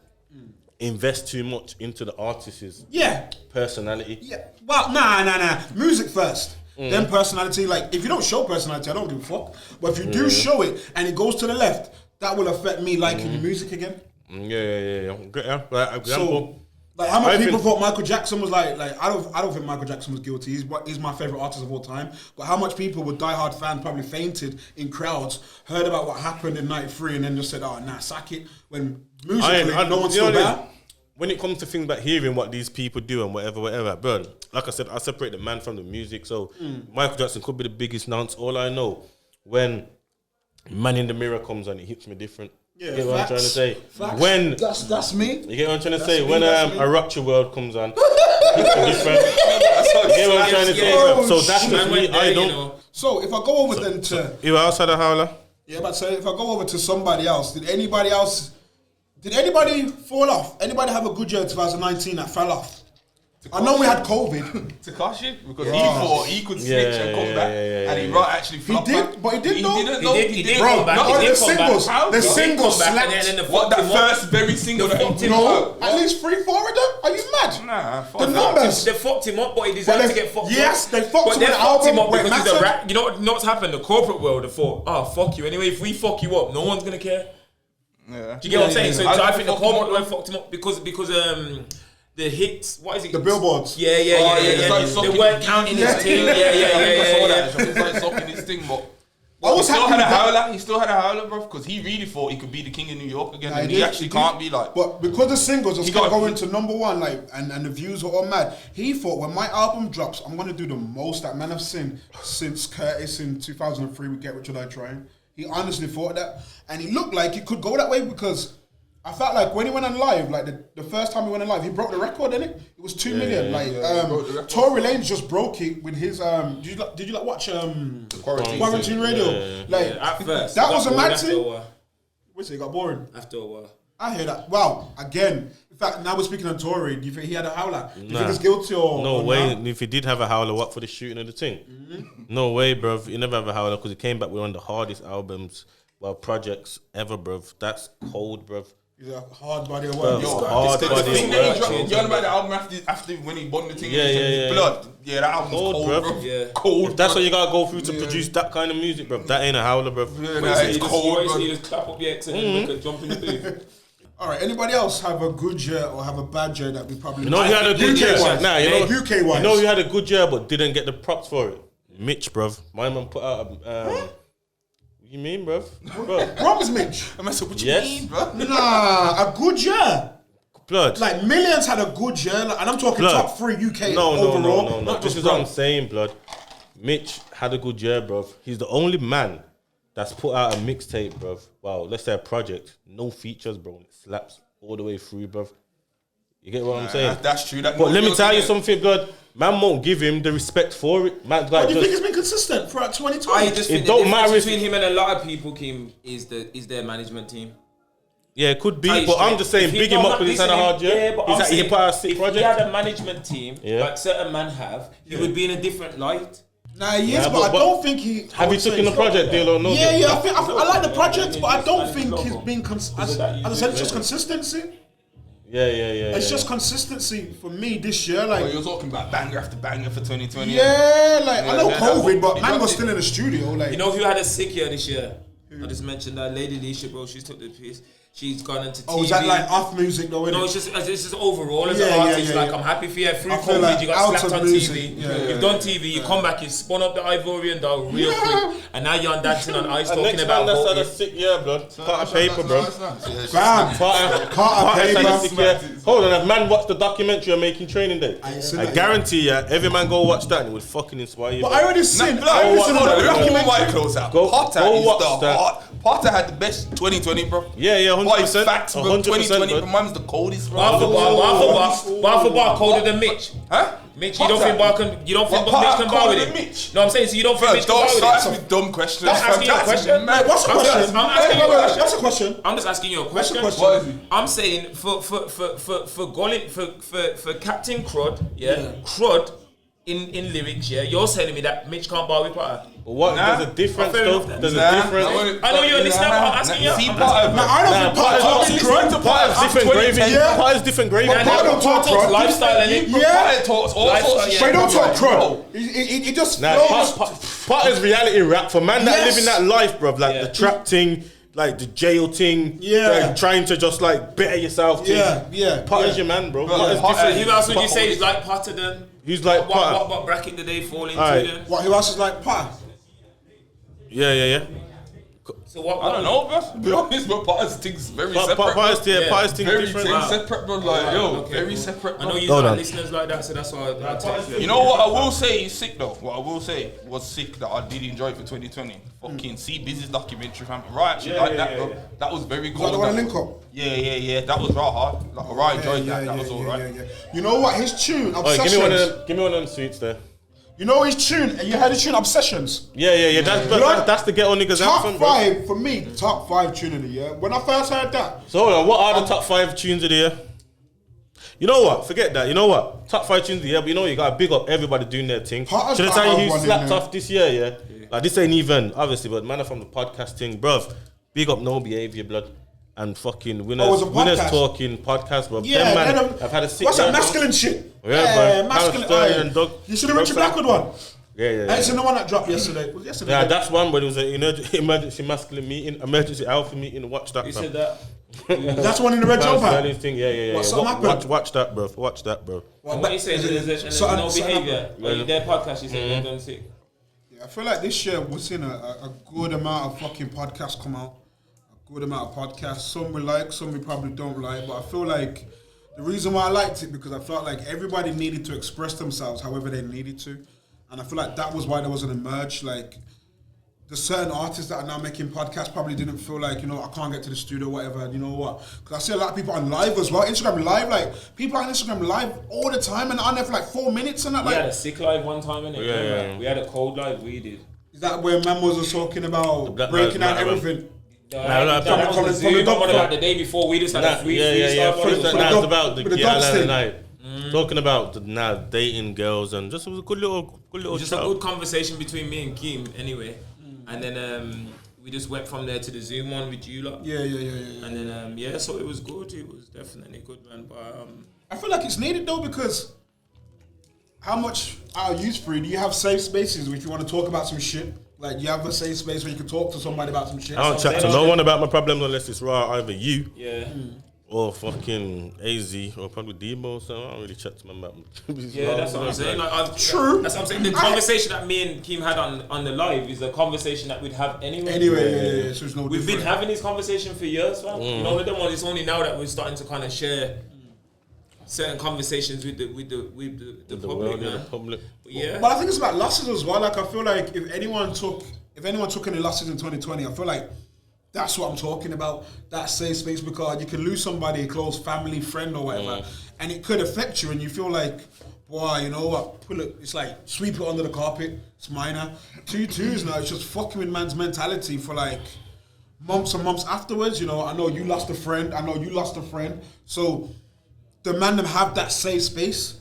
[SPEAKER 2] Invest too much into the artist's
[SPEAKER 1] Yeah.
[SPEAKER 2] personality.
[SPEAKER 1] Yeah. Well, nah. Music first. Then personality. Like, if you don't show personality, I don't give a fuck. But if you do show it and it goes to the left, that will affect me liking your music again.
[SPEAKER 2] Yeah. Like, example.
[SPEAKER 1] So, like, how much
[SPEAKER 2] I
[SPEAKER 1] people
[SPEAKER 2] think-
[SPEAKER 1] thought Michael Jackson was like I don't think Michael Jackson was guilty. He's my favorite artist of all time. But how much people were diehard fans probably fainted in crowds, heard about what happened in '93, and then just said, "Oh, nah, sack it." When musically, no one's
[SPEAKER 2] you know
[SPEAKER 1] still
[SPEAKER 2] what it
[SPEAKER 1] bad.
[SPEAKER 2] is? When it comes to things like hearing what these people do and whatever, bro, like I said, I separate the man from the music. So Michael Jackson could be the biggest nonce. All I know, when Man in the Mirror comes on, it hits me different.
[SPEAKER 1] Yeah,
[SPEAKER 2] You get what I'm trying to say?
[SPEAKER 1] Facts.
[SPEAKER 2] When
[SPEAKER 1] That's me.
[SPEAKER 2] you get what I'm trying to
[SPEAKER 1] That's
[SPEAKER 2] say?
[SPEAKER 1] me,
[SPEAKER 2] When
[SPEAKER 1] that's me.
[SPEAKER 2] a Rupture World comes on, it's different. You get what I'm trying to say?
[SPEAKER 1] Oh,
[SPEAKER 2] So that's
[SPEAKER 1] shit.
[SPEAKER 2] just me. I don't.
[SPEAKER 1] So if I go over then to
[SPEAKER 2] You else had a howler?
[SPEAKER 1] yeah, but say if I go over to somebody else, did anybody fall off? Anybody have a good year 2019 that fell off? I know we had COVID.
[SPEAKER 3] Takashi, because he thought he could snitch and come back, and he actually
[SPEAKER 1] He
[SPEAKER 3] flopped back.
[SPEAKER 1] did, but he did though.
[SPEAKER 4] He did
[SPEAKER 1] Bro,
[SPEAKER 4] come back.
[SPEAKER 1] not
[SPEAKER 4] He
[SPEAKER 1] the
[SPEAKER 4] did come
[SPEAKER 1] singles.
[SPEAKER 4] back.
[SPEAKER 1] The singles slapped.
[SPEAKER 4] And then the
[SPEAKER 3] What, that
[SPEAKER 4] fucked him up.
[SPEAKER 3] first very single that he
[SPEAKER 4] fucked him
[SPEAKER 3] put
[SPEAKER 1] No,
[SPEAKER 3] out?
[SPEAKER 1] at least 3-4 of them. Are you mad?
[SPEAKER 3] Nah, fuck
[SPEAKER 1] The
[SPEAKER 3] that.
[SPEAKER 1] numbers.
[SPEAKER 4] They fucked him up, but he deserved
[SPEAKER 1] But
[SPEAKER 4] to
[SPEAKER 1] they-
[SPEAKER 4] get fucked up.
[SPEAKER 1] yes, they fucked
[SPEAKER 4] but
[SPEAKER 1] him
[SPEAKER 4] they
[SPEAKER 1] with the
[SPEAKER 4] fucked him
[SPEAKER 1] album
[SPEAKER 4] up
[SPEAKER 1] when
[SPEAKER 4] because he's a
[SPEAKER 1] Matter-
[SPEAKER 4] rap. You know what's happened? The corporate world, they thought, fuck you. Anyway, if we fuck you up, no one's gonna care.
[SPEAKER 3] Yeah.
[SPEAKER 4] Do you get what I'm saying? So I think the
[SPEAKER 3] fucked him
[SPEAKER 4] corporate
[SPEAKER 3] up,
[SPEAKER 4] world fucked him up because the hits, what is it?
[SPEAKER 1] The billboards.
[SPEAKER 4] Yeah.
[SPEAKER 3] it's like
[SPEAKER 4] They
[SPEAKER 3] sucking
[SPEAKER 4] weren't
[SPEAKER 3] his-
[SPEAKER 4] counting
[SPEAKER 1] Yeah.
[SPEAKER 4] his thing.
[SPEAKER 3] I think I saw
[SPEAKER 4] Yeah.
[SPEAKER 3] that. It's like sucking his thing, but
[SPEAKER 1] I was
[SPEAKER 3] he still had a
[SPEAKER 1] happy.
[SPEAKER 3] howler. He still had a howler, bro, because he really thought he could be the king of New York again,
[SPEAKER 1] Nah,
[SPEAKER 3] and
[SPEAKER 1] he
[SPEAKER 3] he
[SPEAKER 1] did,
[SPEAKER 3] actually
[SPEAKER 1] he
[SPEAKER 3] can't
[SPEAKER 1] did.
[SPEAKER 3] be like.
[SPEAKER 1] But because the singles are
[SPEAKER 3] He
[SPEAKER 1] still
[SPEAKER 3] got-
[SPEAKER 1] going to number one, like, and the views are all mad, he thought when my album drops, I'm gonna do the most that man have seen since Curtis in 2003 with Get Rich or Die Trying. He honestly thought that, and he looked like he could go that way because I felt like when he went on live, like the first time he went on live, he broke the record, didn't it? It was 2 million.
[SPEAKER 3] he broke the record.
[SPEAKER 1] Tory Lanez just broke it with his Did you watch Quarantine Radio? Like
[SPEAKER 4] At first,
[SPEAKER 1] that
[SPEAKER 4] it
[SPEAKER 1] was
[SPEAKER 4] got
[SPEAKER 1] a
[SPEAKER 4] boring
[SPEAKER 1] mad
[SPEAKER 4] after
[SPEAKER 1] thing.
[SPEAKER 4] a while.
[SPEAKER 1] What's it? Got boring.
[SPEAKER 4] After a while.
[SPEAKER 1] I hear that. Wow. Again, in fact, now we're speaking on Tory. Do you think he had a howler? Do you
[SPEAKER 2] Nah.
[SPEAKER 1] think he's guilty or
[SPEAKER 2] No
[SPEAKER 1] or
[SPEAKER 2] way.
[SPEAKER 1] not?
[SPEAKER 2] If he did have a howler, what for the shooting of the thing? No way, bruv. He never have a howler because he came back with one of the hardest albums, projects ever, bruv. That's cold, bruv.
[SPEAKER 1] He's a hard body of work.
[SPEAKER 2] Bro,
[SPEAKER 1] He's got-
[SPEAKER 2] hard
[SPEAKER 3] The
[SPEAKER 2] body
[SPEAKER 3] thing
[SPEAKER 2] of
[SPEAKER 3] that he
[SPEAKER 2] work.
[SPEAKER 3] dropped, you know about the album after when he won the thing,
[SPEAKER 2] Yeah,
[SPEAKER 3] and
[SPEAKER 2] yeah,
[SPEAKER 3] his
[SPEAKER 2] yeah.
[SPEAKER 3] blood. Yeah, that album's
[SPEAKER 2] Cold,
[SPEAKER 3] cold,
[SPEAKER 2] bruv.
[SPEAKER 3] bro.
[SPEAKER 4] Yeah.
[SPEAKER 3] Cold.
[SPEAKER 2] If that's
[SPEAKER 3] bruv.
[SPEAKER 2] what you gotta go through to produce that kind of music, bruv, that ain't a howler, bruv.
[SPEAKER 3] Yeah, nah, it's cold, bro.
[SPEAKER 4] You just clap up your ex and then look at jump in the booth.
[SPEAKER 1] All right. Anybody else have a good year or have a bad year that we probably?
[SPEAKER 2] You know he had a good year.
[SPEAKER 1] UK-wise.
[SPEAKER 2] Nah, you know
[SPEAKER 1] UK wise.
[SPEAKER 2] You know he had a good year, but didn't get the props for it. Mitch, bruv. My man put out a. What you mean, bruv? Bruv.
[SPEAKER 1] Bronze Mitch.
[SPEAKER 3] I mess up what you
[SPEAKER 2] Yes.
[SPEAKER 3] mean, bro.
[SPEAKER 1] Nah, a good year.
[SPEAKER 2] Blood.
[SPEAKER 1] Like Millions had a good year, like, and I'm talking
[SPEAKER 2] Blood.
[SPEAKER 1] top 3 UK
[SPEAKER 2] No.
[SPEAKER 1] overall. Not
[SPEAKER 2] This
[SPEAKER 1] just
[SPEAKER 2] is what I'm
[SPEAKER 1] Bronze.
[SPEAKER 2] saying, blood. Mitch had a good year, bruv. He's the only man that's put out a mixtape, bruv. Wow, let's say a project. No features, bro. It slaps all the way through, bruv. You get what I'm saying?
[SPEAKER 3] That's true.
[SPEAKER 2] But let me tell you something, blood. Man won't give him the respect for it. Man,
[SPEAKER 1] But
[SPEAKER 2] like,
[SPEAKER 1] do you think
[SPEAKER 2] just,
[SPEAKER 1] it's been consistent throughout 2020?
[SPEAKER 4] I just
[SPEAKER 2] It
[SPEAKER 4] think
[SPEAKER 2] don't
[SPEAKER 4] the difference
[SPEAKER 2] matter if-
[SPEAKER 4] between him and a lot of people, Kim, is their management team.
[SPEAKER 2] yeah, it could be.
[SPEAKER 4] Tell you
[SPEAKER 2] But I'm
[SPEAKER 4] straight,
[SPEAKER 2] just saying,
[SPEAKER 4] if he
[SPEAKER 2] big him
[SPEAKER 4] don't
[SPEAKER 2] up because he's had a
[SPEAKER 4] listen,
[SPEAKER 2] hard year.
[SPEAKER 4] Yeah, but I'm
[SPEAKER 2] He
[SPEAKER 4] saying,
[SPEAKER 2] put out a sick
[SPEAKER 4] if he
[SPEAKER 2] project.
[SPEAKER 4] had a management team,
[SPEAKER 2] Yeah.
[SPEAKER 4] like certain men have, he would be in a different light.
[SPEAKER 1] Nah, he is,
[SPEAKER 2] Yeah,
[SPEAKER 1] but I
[SPEAKER 2] but-
[SPEAKER 1] don't think he. I
[SPEAKER 2] Have
[SPEAKER 1] would
[SPEAKER 2] you
[SPEAKER 1] say
[SPEAKER 2] taken a
[SPEAKER 1] he's
[SPEAKER 2] project
[SPEAKER 1] not-
[SPEAKER 2] deal or no?
[SPEAKER 1] Yeah,
[SPEAKER 2] deal?
[SPEAKER 1] yeah. I like the project, but I don't
[SPEAKER 4] Yeah,
[SPEAKER 1] think
[SPEAKER 4] yeah.
[SPEAKER 1] he's been. As I said, it's just consistency.
[SPEAKER 2] Yeah.
[SPEAKER 1] It's just consistency for me this year.
[SPEAKER 3] Oh,
[SPEAKER 1] Like,
[SPEAKER 3] you're talking about banger after banger for 2020.
[SPEAKER 1] yeah, like I know
[SPEAKER 3] Yeah,
[SPEAKER 1] COVID, but
[SPEAKER 3] he
[SPEAKER 1] man
[SPEAKER 3] dropped
[SPEAKER 1] was
[SPEAKER 3] it.
[SPEAKER 1] still in the studio. Like,
[SPEAKER 4] You know who had a sick year this year? I just mentioned that Lady Leisha, bro. She's took the piece. She's gone into TV.
[SPEAKER 1] oh, is that like off music though?
[SPEAKER 4] No,
[SPEAKER 1] Innit?
[SPEAKER 4] it's just overall as
[SPEAKER 1] Yeah,
[SPEAKER 4] an
[SPEAKER 1] yeah,
[SPEAKER 4] artist.
[SPEAKER 1] yeah,
[SPEAKER 4] Like
[SPEAKER 1] yeah.
[SPEAKER 4] I'm happy for you. Through
[SPEAKER 1] I feel
[SPEAKER 4] COVID,
[SPEAKER 1] like
[SPEAKER 4] you got
[SPEAKER 1] out
[SPEAKER 4] slapped
[SPEAKER 1] of
[SPEAKER 4] on
[SPEAKER 1] music,
[SPEAKER 4] TV.
[SPEAKER 1] yeah.
[SPEAKER 4] You've done TV. You come back. You spun up the Ivorian doll real quick, and now you're on Dancing on Ice
[SPEAKER 2] And
[SPEAKER 4] talking
[SPEAKER 2] next
[SPEAKER 4] about
[SPEAKER 2] man that's had a
[SPEAKER 4] voting.
[SPEAKER 2] sick year, blood. Carter paper, bro.
[SPEAKER 1] Bam,
[SPEAKER 2] Carter
[SPEAKER 1] Carter
[SPEAKER 2] had a
[SPEAKER 1] paper.
[SPEAKER 2] sick year. Hold on, have man watched the documentary on Making Training Day?
[SPEAKER 1] ain't seen
[SPEAKER 2] I
[SPEAKER 1] that
[SPEAKER 2] guarantee you, every man go watch that and it would fucking inspire you.
[SPEAKER 1] But
[SPEAKER 2] bro.
[SPEAKER 1] I already seen.
[SPEAKER 3] Nah,
[SPEAKER 1] I already seen
[SPEAKER 3] hold on,
[SPEAKER 1] the
[SPEAKER 3] let me pull my
[SPEAKER 1] documentary.
[SPEAKER 3] clothes out.
[SPEAKER 2] Go-
[SPEAKER 3] Potter
[SPEAKER 2] go
[SPEAKER 3] is
[SPEAKER 2] watch
[SPEAKER 3] the
[SPEAKER 2] that.
[SPEAKER 3] hot. Potter had the best 2020, bro.
[SPEAKER 2] Yeah,
[SPEAKER 3] What is
[SPEAKER 2] 100%.
[SPEAKER 3] facts, bro?
[SPEAKER 2] 100%,
[SPEAKER 3] 2020,
[SPEAKER 2] bro.
[SPEAKER 3] bro. Man's the coldest, bro.
[SPEAKER 4] Bar for bar, colder than Mitch.
[SPEAKER 3] Huh?
[SPEAKER 4] Mitch, you don't think Mitch can bar with him? No, I'm saying, so you don't think
[SPEAKER 3] Bro,
[SPEAKER 4] Mitch can
[SPEAKER 3] don't
[SPEAKER 4] bar
[SPEAKER 3] start
[SPEAKER 4] with him?
[SPEAKER 3] asking me dumb questions.
[SPEAKER 4] Don't ask me a question.
[SPEAKER 3] mad.
[SPEAKER 1] What's the
[SPEAKER 4] I'm
[SPEAKER 1] question?
[SPEAKER 4] just- I'm asking you a
[SPEAKER 1] Wait,
[SPEAKER 4] question.
[SPEAKER 1] what's the question?
[SPEAKER 4] I'm just asking you a question.
[SPEAKER 1] question?
[SPEAKER 3] What is it?
[SPEAKER 4] I'm saying for Captain Crud, Crud in lyrics, you're telling me that Mitch can't bar with Potter.
[SPEAKER 2] But what?
[SPEAKER 3] Nah.
[SPEAKER 2] There's a difference,
[SPEAKER 4] Fair
[SPEAKER 2] though.
[SPEAKER 4] enough.
[SPEAKER 2] There's
[SPEAKER 3] Nah.
[SPEAKER 2] a difference.
[SPEAKER 4] I know you're listening, but I'm asking you.
[SPEAKER 3] See,
[SPEAKER 4] I'm
[SPEAKER 3] Potter,
[SPEAKER 1] Nah, I don't think Potter talks crud.
[SPEAKER 2] Potter's different gravy.
[SPEAKER 1] Yeah.
[SPEAKER 2] Potter's different gravy.
[SPEAKER 1] But Potter don't talk
[SPEAKER 4] Potter's
[SPEAKER 1] crud.
[SPEAKER 4] lifestyle, innit?
[SPEAKER 1] Yeah.
[SPEAKER 3] Potter talks all
[SPEAKER 4] Lifestyle,
[SPEAKER 3] sorts of
[SPEAKER 4] yeah.
[SPEAKER 3] shit.
[SPEAKER 1] But he don't talk
[SPEAKER 3] bro.
[SPEAKER 1] crud. He just
[SPEAKER 2] Nah,
[SPEAKER 1] flows.
[SPEAKER 2] Potter's reality rap for man that
[SPEAKER 1] Yes.
[SPEAKER 2] living that life, bruv. Like
[SPEAKER 4] Yeah.
[SPEAKER 2] the trap thing, like the jail thing.
[SPEAKER 1] Yeah.
[SPEAKER 2] like trying to just like better yourself. Thing.
[SPEAKER 1] Yeah.
[SPEAKER 2] Potter's
[SPEAKER 1] yeah.
[SPEAKER 2] your man, bro.
[SPEAKER 3] Bro,
[SPEAKER 2] Potter's
[SPEAKER 3] Potter-
[SPEAKER 2] different.
[SPEAKER 4] Who else would you say is like Potter then?
[SPEAKER 2] He's like Potter.
[SPEAKER 4] What bracket did they fall into
[SPEAKER 2] Alright.
[SPEAKER 4] then?
[SPEAKER 1] What? Who else is like Potter?
[SPEAKER 2] Yeah.
[SPEAKER 4] So what?
[SPEAKER 3] I don't know, bro. To be honest, but Potter's thing's very separate.
[SPEAKER 2] Potter's thing
[SPEAKER 3] very
[SPEAKER 2] different.
[SPEAKER 3] separate, bro. Like, very separate. Bro.
[SPEAKER 4] I know you got listeners like that, so that's why I text you.
[SPEAKER 3] You know what I will say is sick though. What I will say was sick that I did enjoy for 2020. Fucking see Biggz documentary, fam. Right, actually like that, bro. That was very cool.
[SPEAKER 1] Was that the one link up?
[SPEAKER 3] Yeah. That was right hard. Like, I enjoyed that. That was alright.
[SPEAKER 1] You know what? His tune, Obsessions.
[SPEAKER 2] Give me one of them sweets there.
[SPEAKER 1] You know his tune? You heard his tune, Obsessions?
[SPEAKER 2] Yeah. That's the ghetto niggas anthem, bro.
[SPEAKER 1] Top 5 for me. Top 5 tune of the year. When I first heard that.
[SPEAKER 2] So hold on, what are the top 5 tunes of the year? You know what? Forget that. You know what? Top 5 tunes of the year, but you know you gotta big up everybody doing their thing. Should I tell you who slapped off this year? Yeah. Like this ain't even obviously, but man from the podcasting, bruv. Big up No Behavior, blood. And fucking winners talking podcast, bro.
[SPEAKER 1] Yeah,
[SPEAKER 2] man, I've had a sick.
[SPEAKER 1] What's that masculine shit?
[SPEAKER 2] Yeah,
[SPEAKER 1] masculine. You should have Richard Blackwood one.
[SPEAKER 2] Yeah.
[SPEAKER 1] I seen the one that dropped yesterday. Was yesterday?
[SPEAKER 2] Yeah, that's one. But it was an emergency masculine meeting, emergency alpha meeting. Watch that.
[SPEAKER 4] You said that.
[SPEAKER 1] That's the one in the red jumper.
[SPEAKER 2] Thing. Yeah.
[SPEAKER 1] What, something happened?
[SPEAKER 2] Watch that, bro. Watch that, bro.
[SPEAKER 4] What you saying? There's no behavior. Their podcast, you said they're done sick.
[SPEAKER 1] Yeah, I feel like this year we're seeing a good amount of fucking podcasts come out. Good amount of podcasts. Some we like, some we probably don't like. But I feel like the reason why I liked it because I felt like everybody needed to express themselves however they needed to, and I feel like that was why there was an emerge. Like the certain artists that are now making podcasts probably didn't feel like I can't get to the studio, whatever. You know what? Because I see a lot of people on live as well. Instagram live, like people on Instagram live all the time and on there for like 4 minutes and that.
[SPEAKER 4] We had a sick live one time, innit? Yeah. We had a cold live. We did.
[SPEAKER 1] Is that where Mamos was talking about breaking down everything?
[SPEAKER 4] That was the Zoom one about the day before. We just had a freestyle.
[SPEAKER 2] It's about the girl night. Talking about dating girls and just it was a good little
[SPEAKER 4] just a good conversation between me and Akeem anyway. And then we just went from there to the Zoom one with you lot.
[SPEAKER 1] Yeah.
[SPEAKER 4] And then so it was good. It was definitely good, man. But
[SPEAKER 1] I feel like it's needed though because how much out of use free do you have safe spaces if you want to talk about some shit? Like, you have a safe space where you can talk to somebody about some shit.
[SPEAKER 2] I don't chat to no one about my problems unless it's either you or fucking AZ or probably Debo. So I don't really chat to them about
[SPEAKER 4] that's what I'm saying. Like, true. That's what I'm saying. The conversation that me and Keem had on the live is a conversation that we'd have anyway.
[SPEAKER 1] So it's no
[SPEAKER 4] We've been having this conversation for years, man. You know, with them ones, it's only now that we're starting to kind of share certain conversations with the public, man.
[SPEAKER 1] But I think it's about losses as well. Like I feel like if anyone took any losses in 2020, I feel like that's what I'm talking about. That safe space because you can lose somebody, a close family, friend, or whatever, and it could affect you, and you feel like, boy, you know what? It's like sweep it under the carpet. It's minor. 2-2s now. It's just fucking with man's mentality for like months and months afterwards. You know, I know you lost a friend. I know you lost a friend. So the man them have that safe space.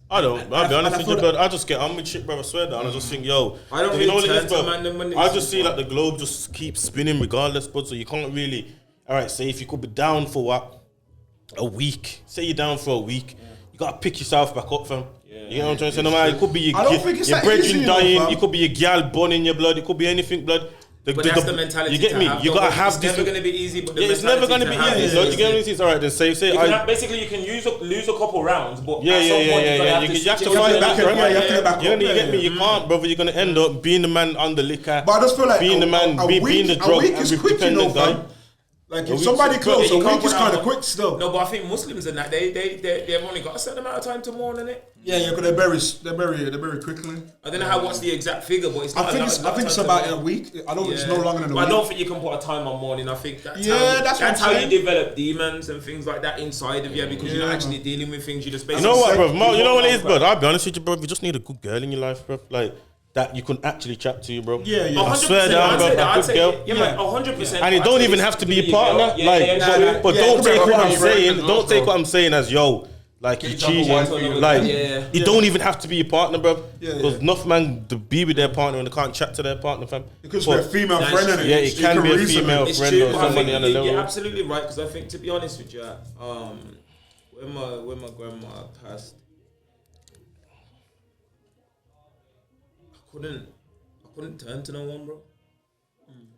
[SPEAKER 2] I'll be honest with you, bro. I just get on with shit, bro. I swear that. And I just think, yo,
[SPEAKER 4] I don't really turn to man them when
[SPEAKER 2] I just see like the globe just keeps spinning regardless, but so you can't really. All right, say if you could be down for a week. Say you're down for a week, you gotta pick yourself back up, fam. You know what I'm trying to say? No matter, it could be your brethren dying, it could be your gal born in your blood, it could be anything, blood.
[SPEAKER 4] But that's the mentality.
[SPEAKER 2] You get me? You gotta have this.
[SPEAKER 4] It's never gonna be easy, but
[SPEAKER 2] it's never gonna be easy. So you get me? It's alright. Then say.
[SPEAKER 4] Basically, you can lose a couple rounds, but
[SPEAKER 2] you have to fight back. You get me? You can't, brother. You're gonna end up being the man on the liquor.
[SPEAKER 1] But I just feel like
[SPEAKER 2] being the man, being the drug dependent guy.
[SPEAKER 1] Like if somebody close, a week is kind of quick still.
[SPEAKER 4] No, but I think Muslims and that they've only got a certain amount of time to mourn, innit?
[SPEAKER 1] Yeah, because they bury quickly.
[SPEAKER 4] I don't know what's the exact figure, but it's not.
[SPEAKER 1] I think it's about a week. I don't think it's no longer than a week.
[SPEAKER 4] I don't think you can put a time on mourning. I think that's how you develop demons and things like that inside of you because you're not actually dealing with things. You just basically.
[SPEAKER 2] You know what, bro? You know what it is, bro? I'll be honest with you, bro. You just need a good girl in your life, bro. Like. That you can actually chat to you, bro.
[SPEAKER 1] Yeah.
[SPEAKER 2] I swear down, bro. A good girl.
[SPEAKER 4] 100%.
[SPEAKER 2] And it don't even have to be a partner. But don't take what I'm saying. Don't take what I'm saying as yo. Like you cheating. Like it don't even have to be a partner, bro. Because enough man to be with their partner and they can't chat to their partner, fam.
[SPEAKER 1] Because they're a female friend, innit?
[SPEAKER 2] Yeah, it can be a female friend or somebody on the level.
[SPEAKER 4] You're absolutely right. Because I think, to be honest with you, when my grandma passed. I couldn't turn to no one, bro.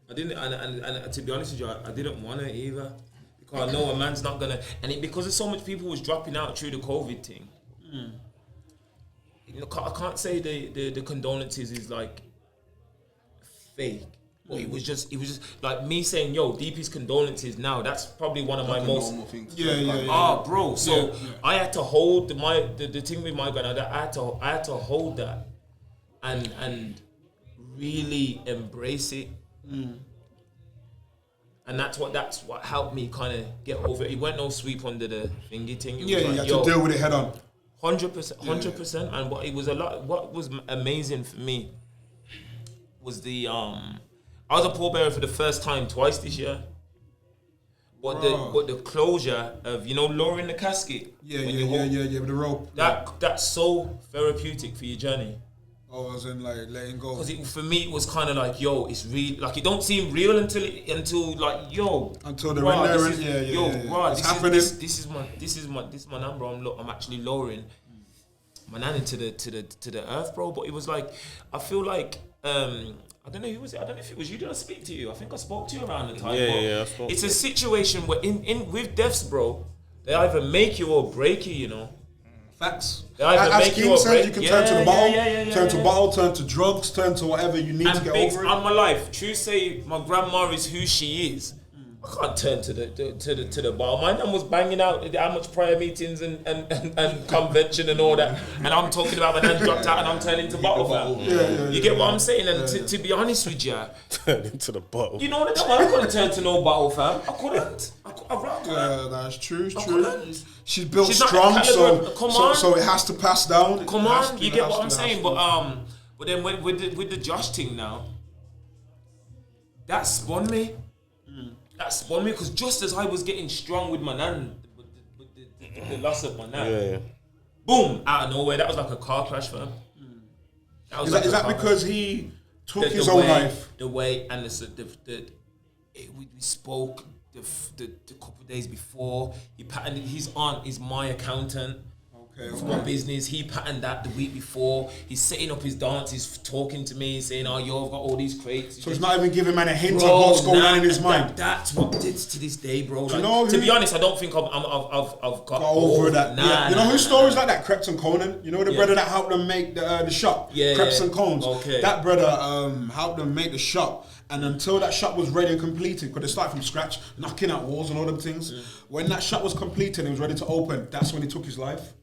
[SPEAKER 4] I didn't, and to be honest with you, I didn't want to either because I know a man's not gonna, because of so much people was dropping out through the COVID thing. You know, I can't say the condolences is like fake, But it was just like me saying, "Yo, DP's condolences." Now that's probably one of my most. Bro. So I had to hold the thing with my gun. I had to hold that, and really embrace it. And that's what helped me kind of get over it. It went no sweep under the thingy thing.
[SPEAKER 1] You had to deal with it head on.
[SPEAKER 4] 100%. And what was amazing for me was I was a pallbearer for the first time twice this year. But the closure of lowering the casket.
[SPEAKER 1] With the rope.
[SPEAKER 4] That's so therapeutic for your journey.
[SPEAKER 1] Oh, as in like letting go.
[SPEAKER 4] Because for me, it was kind of like, yo, it's real. Like it don't seem real until like, yo.
[SPEAKER 1] Until they're in there.
[SPEAKER 4] This is my number. I'm actually lowering my nan into the earth, bro. But it was like, I feel like I don't know who was it. I don't know if it was you. Did I speak to you? I think I spoke to you around the time.
[SPEAKER 2] I spoke.
[SPEAKER 4] It's a situation where in with deaths, bro, they either make you or break you.
[SPEAKER 1] Facts.
[SPEAKER 4] As
[SPEAKER 1] Akeem said, you can turn to the bottle, turn to drugs, turn to whatever you need to get over it.
[SPEAKER 4] On my life, true say my grandma is who she is. I can't turn to the bottle. My mum was banging out how much prayer meetings and convention and all that, and I'm talking about my nan dropped out and I'm turning to bottle fam. You get what I'm saying? And to be honest with you,
[SPEAKER 2] turn into the bottle.
[SPEAKER 4] You know what I couldn't turn to no bottle fam. I couldn't.
[SPEAKER 1] That's true. She's built strong, so it has to pass down.
[SPEAKER 4] Come on, you get what I'm saying? But then with the Josh thing now, that spun me. That spun me because just as I was getting strong with my nan, with the loss of my nan, boom, out of nowhere, that was like a car crash for him.
[SPEAKER 1] Is that because he took his own life?
[SPEAKER 4] The way and we spoke the couple of days before. He patterned his aunt is my accountant. For my business, he patterned that the week before. He's setting up his dance. He's talking to me, saying, "Oh, yo, I've got all these crates."
[SPEAKER 1] So he's not even giving man a hint of what's going on in his mind.
[SPEAKER 4] That's what it is to this day, bro. Like, to be honest, I don't think I've got
[SPEAKER 1] over that. You know whose stories like that? Kreps and Conan. You know the brother that helped them make the shop. Kreps and Cones.
[SPEAKER 4] Okay.
[SPEAKER 1] That brother helped them make the shop. And until that shop was ready and completed, because they started from scratch, knocking out walls and all them things. When that shop was completed and it was ready to open, that's when he took his life.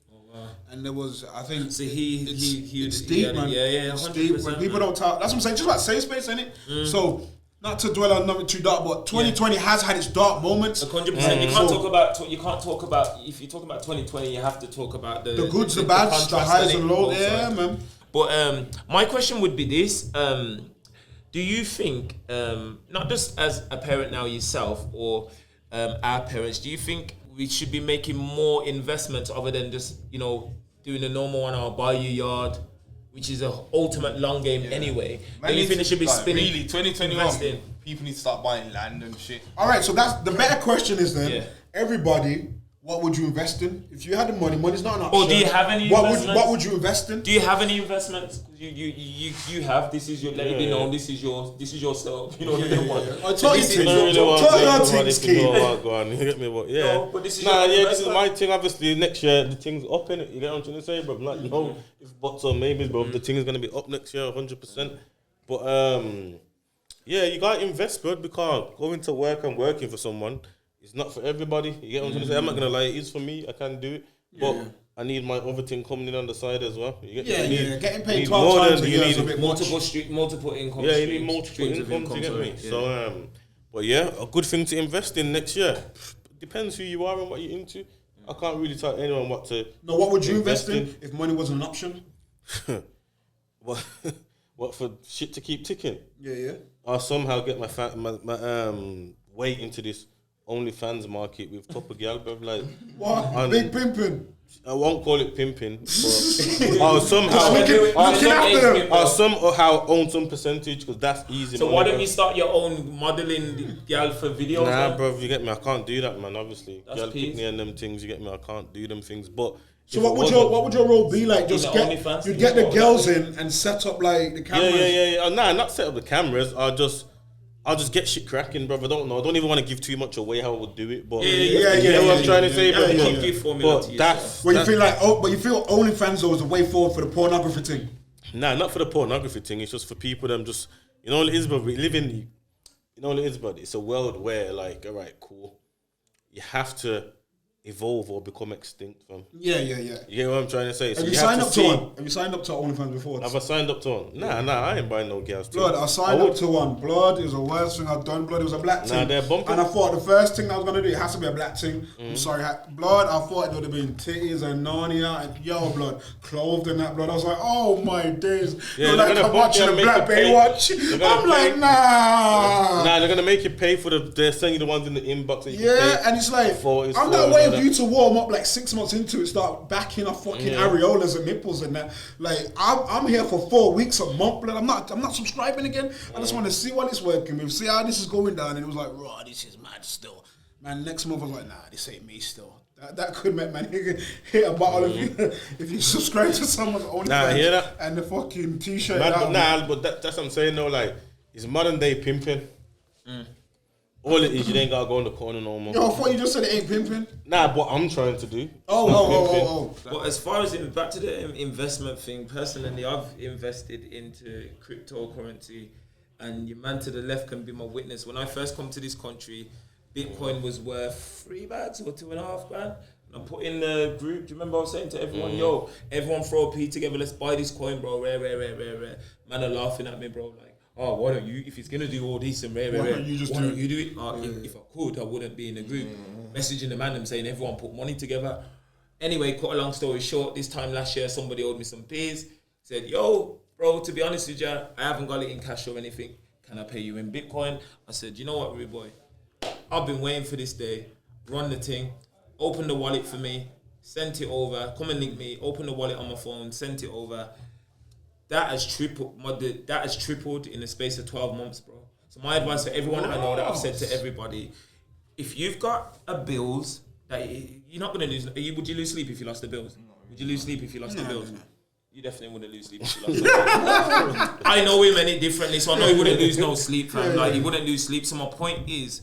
[SPEAKER 1] And there was, I think,
[SPEAKER 4] so
[SPEAKER 1] it's deep, man. It's deep. When people don't talk, that's what I'm saying. Just about safe space, innit? So, not to dwell on nothing too dark, but 2020 has had its dark moments.
[SPEAKER 4] 100%. You can't talk about. If you talk about 2020, you have to talk about the
[SPEAKER 1] goods, the bads, the highs and lows. Yeah, man.
[SPEAKER 4] But my question would be this: do you think, not just as a parent now yourself or our parents, do you think we should be making more investments other than just doing the normal one? I'll buy you yard, which is a ultimate long game anyway. Do you think they should be spinning?
[SPEAKER 3] Really, 2021, people need to start buying land and shit.
[SPEAKER 1] All right, so that's the better question is then, everybody, what would you invest in? If you had the money's not an option.
[SPEAKER 4] Or do you have any investments?
[SPEAKER 1] What would you invest in?
[SPEAKER 4] Do you have any investments? You have, this is your, let it be known, this is yourself. You know what I mean?
[SPEAKER 1] Tell your things, Keem.
[SPEAKER 2] Go on, you get me? What? Yeah.
[SPEAKER 4] No, but this is
[SPEAKER 2] this is my thing. Obviously, next year the thing's up in it. You get what I'm trying to say, bro? Like, no, if buts or maybes, bro. The thing is gonna be up next year, 100%. But you gotta invest, bro. Because going to work and working for someone is not for everybody. You get what I'm trying to say? I'm not gonna lie. It is for me. I can do it, but I need my other thing coming in on the side as well. You get
[SPEAKER 1] getting paid 12 times a year is a bit
[SPEAKER 4] multiple income.
[SPEAKER 2] Yeah, you need multiple income to get me. So, but yeah, a good thing to invest in next year. Depends who you are and what you're into. I can't really tell anyone what to.
[SPEAKER 1] No, what would you invest in if money wasn't an option?
[SPEAKER 2] What for shit to keep ticking?
[SPEAKER 1] Yeah.
[SPEAKER 2] I'll somehow get my way into this OnlyFans market with top of gal, bro. Like
[SPEAKER 1] what? Big pimping.
[SPEAKER 2] I won't call it pimping, but I'll somehow own some percentage because that's easy.
[SPEAKER 4] So why don't you start your own modeling gal for videos?
[SPEAKER 2] Nah, bro, you get me. I can't do that, man. Obviously, gal pick me and them things. You get me. I can't do them things. But
[SPEAKER 1] so what would your role be like? Just get the girls in and set up like the cameras.
[SPEAKER 2] Yeah. Nah, not set up the cameras. I'll just get shit cracking, bro. I don't even want to give too much away how I would do it, but you know what I'm trying to say, bro.
[SPEAKER 1] But you feel OnlyFans though is the way forward for the pornography thing.
[SPEAKER 2] Nah, not for the pornography thing. It's just for people them just, you know what it is, bro. We live in you know what it is, but it's a world where, like, all right, cool. You have to evolve or become extinct, fam.
[SPEAKER 1] Yeah.
[SPEAKER 2] You get what I'm trying to say? So
[SPEAKER 1] Have you signed up to one? Have you signed up to OnlyFans before?
[SPEAKER 2] Have I signed up to one? Nah, I ain't buying no girls.
[SPEAKER 1] Blood, I signed up to one. Blood is the worst thing I've done. Blood, it was a black thing.
[SPEAKER 2] Nah, they're bumping.
[SPEAKER 1] And I thought the first thing I was going to do, it has to be a black thing. I'm sorry. Blood, I thought it would have been titties and Narnia and blood, clothed in that blood. I was like, oh my days.
[SPEAKER 2] Yeah,
[SPEAKER 1] you're like, I'm watching a black Baywatch. I'm like, nah.
[SPEAKER 2] Nah, they're going to make you pay for they're sending you the ones in the inbox. That you
[SPEAKER 1] And it's like, I'm not waiting for you to warm up like 6 months into it, start backing off fucking areolas and nipples and that. Like, I'm here for 4 weeks, a month, blood. I'm not subscribing again. I just want to see what it's working with, see how this is going down. And it was like, raw, this is mad still. Man, next month I was like, nah, this ain't me still. That could make man hit a bottle if you subscribe to someone's OnlyFans.
[SPEAKER 2] Nah, hear that?
[SPEAKER 1] And the fucking t-shirt.
[SPEAKER 2] But that's what I'm saying though. Like, it's modern day pimping. All it is, you ain't gotta go in the corner no more.
[SPEAKER 1] Yo, I thought you just said it ain't pimping.
[SPEAKER 2] Nah, what I'm trying to do.
[SPEAKER 1] But
[SPEAKER 4] as far as back to the investment thing, personally, I've invested into cryptocurrency, and your man to the left can be my witness. When I first come to this country, Bitcoin was worth $3 or $2.5 grand. And I put in the group. Do you remember I was saying to everyone, yo, everyone throw a P together, let's buy this coin, bro. Rare. Man are laughing at me, bro. Like, oh, why don't you, if he's gonna do all this and rare, why don't you do it? If I could, I wouldn't be in the group. Messaging the man, I'm saying everyone put money together. Anyway, cut a long story short, this time last year, somebody owed me some P's. Said, yo, bro, to be honest with you, I haven't got it in cash or anything. Can I pay you in Bitcoin? I said, you know what, rude boy? I've been waiting for this day. Run the thing. Open the wallet for me. Sent it over. Come and link me. Open the wallet on my phone. Sent it over. That has tripled in the space of 12 months, bro. So my advice for everyone I know that I've said to everybody, if you've got a bills that you're not going to lose, would you lose sleep if you lost the bills? Would you lose sleep if you lost the bills? No. You definitely wouldn't lose sleep if you lost the bills. I know him and it differently, so I know he wouldn't lose no sleep, fam. Like, he wouldn't lose sleep. So my point is,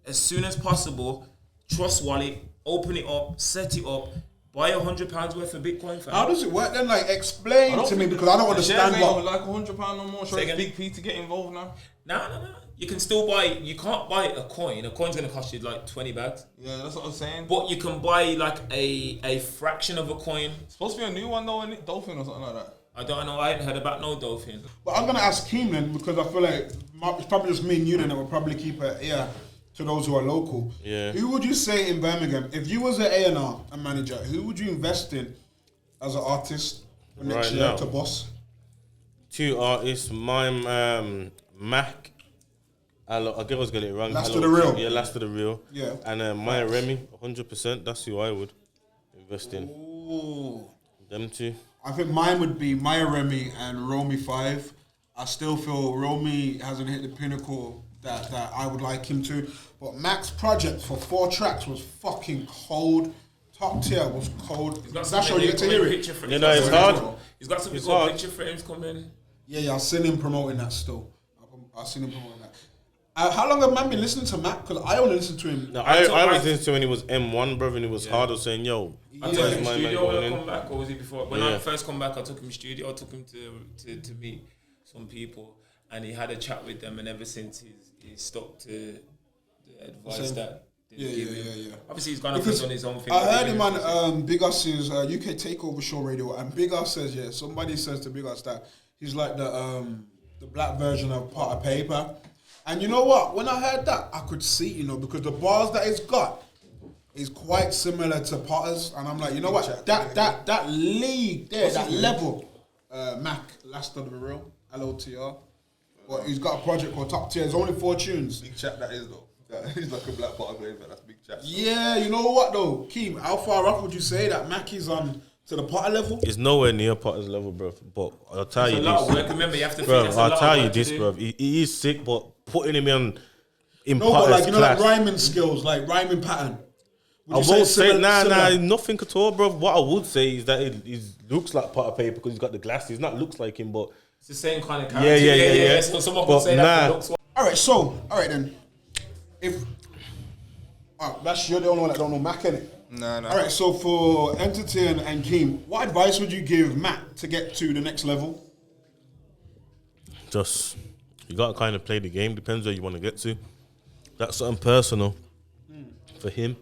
[SPEAKER 4] as soon as possible, trust wallet, open it up, set it up, buy £100 worth of Bitcoin, fam.
[SPEAKER 1] How does it work then? Like, explain to me, because I don't understand what.
[SPEAKER 3] Like £100 no more. Sure, it's Big P to get involved now.
[SPEAKER 4] No. You can still buy. You can't buy a coin. A coin's gonna cost you like 20 bags.
[SPEAKER 3] Yeah, that's what I'm saying.
[SPEAKER 4] But you can buy like a fraction of a coin.
[SPEAKER 3] It's supposed to be a new one though, isn't it? Dolphin or something like that.
[SPEAKER 4] I don't know. I ain't heard about no dolphin.
[SPEAKER 1] But I'm gonna ask Akeem then, because I feel like it's probably just me and you then that will probably keep it to those who are local.
[SPEAKER 2] Yeah.
[SPEAKER 1] Who would you say in Birmingham, if you was an A&R, a manager, who would you invest in as an artist for next year to boss?
[SPEAKER 2] 2 artists, mime, Mac. I get I was getting it wrong.
[SPEAKER 1] Last of the Real.
[SPEAKER 2] Yeah, Last of the Real.
[SPEAKER 1] Yeah.
[SPEAKER 2] And Maya Remy, 100%. That's who I would invest in.
[SPEAKER 1] Ooh.
[SPEAKER 2] Them two.
[SPEAKER 1] I think mine would be Maya Remy and Romy 5. I still feel Romy hasn't hit the pinnacle that I would like him to. But Mac's project for 4 tracks was fucking cold. Top tier was cold. Vasho, you get to hear it.
[SPEAKER 2] You know, it's hard.
[SPEAKER 4] He's got some good picture frames coming.
[SPEAKER 1] Yeah, I've seen him promoting that still. I've seen him promoting that. How long have man been listening to Mac? Because I only listened to him.
[SPEAKER 2] No, I was listening to when he was M1, bro, and it was hard of saying, yo.
[SPEAKER 4] I took him studio when I come back, or was it before? When I first come back, I took him studio. I took him to meet some people, and he had a chat with them, and ever since he stuck to the advice that they give him. Obviously, he's gone off on his own thing.
[SPEAKER 1] I heard him on Biggz' UK Takeover Show radio, and Biggz says, somebody says to Biggz that he's like the black version of Pot of Paper. And you know what? When I heard that, I could see, because the bars that it's got is quite similar to Potter's. And I'm like, you know what? That league there, that level, Mac, Last of the Real, LOTR. Well, he's got a project called Top Tier. There's only 4 tunes.
[SPEAKER 3] Big chat that is though. He's like a black pot of flavor. That's big chat.
[SPEAKER 1] Yeah, you know what though? Keem, how far up would you say that Mac is on to the Potter level?
[SPEAKER 2] It's nowhere near Potter's level, bro. But I'll tell you this.
[SPEAKER 4] Remember, you have to
[SPEAKER 2] bro, I'll tell you this, bro. He is sick, but putting him in
[SPEAKER 1] Potter's
[SPEAKER 2] but like,
[SPEAKER 1] like rhyming skills, like rhyming pattern.
[SPEAKER 2] I won't say, nothing at all, bro. What I would say is that it looks like Potter Paper because he's got the glasses. Not looks like him, but
[SPEAKER 4] it's the same kind of character. Yeah. So someone could say that looks.
[SPEAKER 1] All right then. That's you're the only one that don't know Mac, innit?
[SPEAKER 3] No.
[SPEAKER 1] All right, so for Entity and Keem, what advice would you give Mac to get to the next level?
[SPEAKER 2] Just You gotta kind of play the game. Depends where you want to get to. That's something personal for him.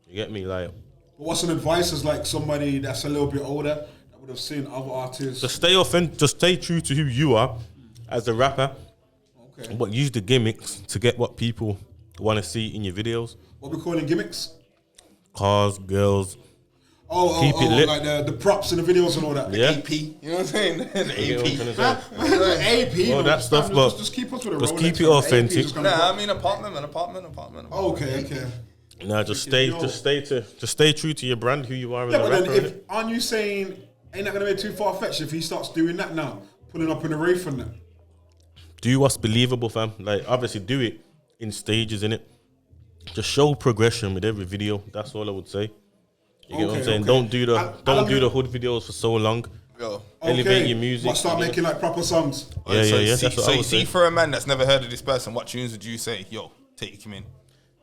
[SPEAKER 2] You get me? Like,
[SPEAKER 1] what's an advice as like somebody that's a little bit older that would have seen other artists?
[SPEAKER 2] just stay just stay true to who you are as a rapper.
[SPEAKER 1] Okay.
[SPEAKER 2] But use the gimmicks to get what people want to see in your videos.
[SPEAKER 1] What we calling gimmicks?
[SPEAKER 2] Cars, girls.
[SPEAKER 1] Keep
[SPEAKER 2] it lit.
[SPEAKER 1] Like the props in the videos and all that.
[SPEAKER 2] Yeah.
[SPEAKER 3] AP. You know what I'm saying? The
[SPEAKER 2] You get what I'm
[SPEAKER 3] AP.
[SPEAKER 2] trying to say?
[SPEAKER 1] AP.
[SPEAKER 2] All that stuff, but
[SPEAKER 1] just keep us with a
[SPEAKER 2] just
[SPEAKER 1] Rolex,
[SPEAKER 2] keep it
[SPEAKER 1] man.
[SPEAKER 2] authentic.
[SPEAKER 1] AP is gonna
[SPEAKER 3] Nah,
[SPEAKER 1] go-
[SPEAKER 3] I mean apartment.
[SPEAKER 1] Okay.
[SPEAKER 2] Nah, just stay true to your brand, who you are as
[SPEAKER 1] Yeah,
[SPEAKER 2] a
[SPEAKER 1] but
[SPEAKER 2] rapper.
[SPEAKER 1] then aren't you saying ain't that gonna be too far fetched if he starts doing that now, pulling up in the rave and that?
[SPEAKER 2] Do what's believable, fam. Like, obviously, do it in stages, innit? Just show progression with every video. That's all I would say. You get what I'm saying?
[SPEAKER 1] Okay.
[SPEAKER 2] Don't do
[SPEAKER 1] I'll
[SPEAKER 2] the hood videos for so long.
[SPEAKER 3] Yo.
[SPEAKER 2] Elevate your music.
[SPEAKER 1] But start making like proper songs.
[SPEAKER 2] Yeah.
[SPEAKER 3] See,
[SPEAKER 2] That's what
[SPEAKER 3] so
[SPEAKER 2] I
[SPEAKER 3] you
[SPEAKER 2] would
[SPEAKER 3] see,
[SPEAKER 2] say.
[SPEAKER 3] for a man that's never heard of this person, what tunes would you say? Yo, take him in.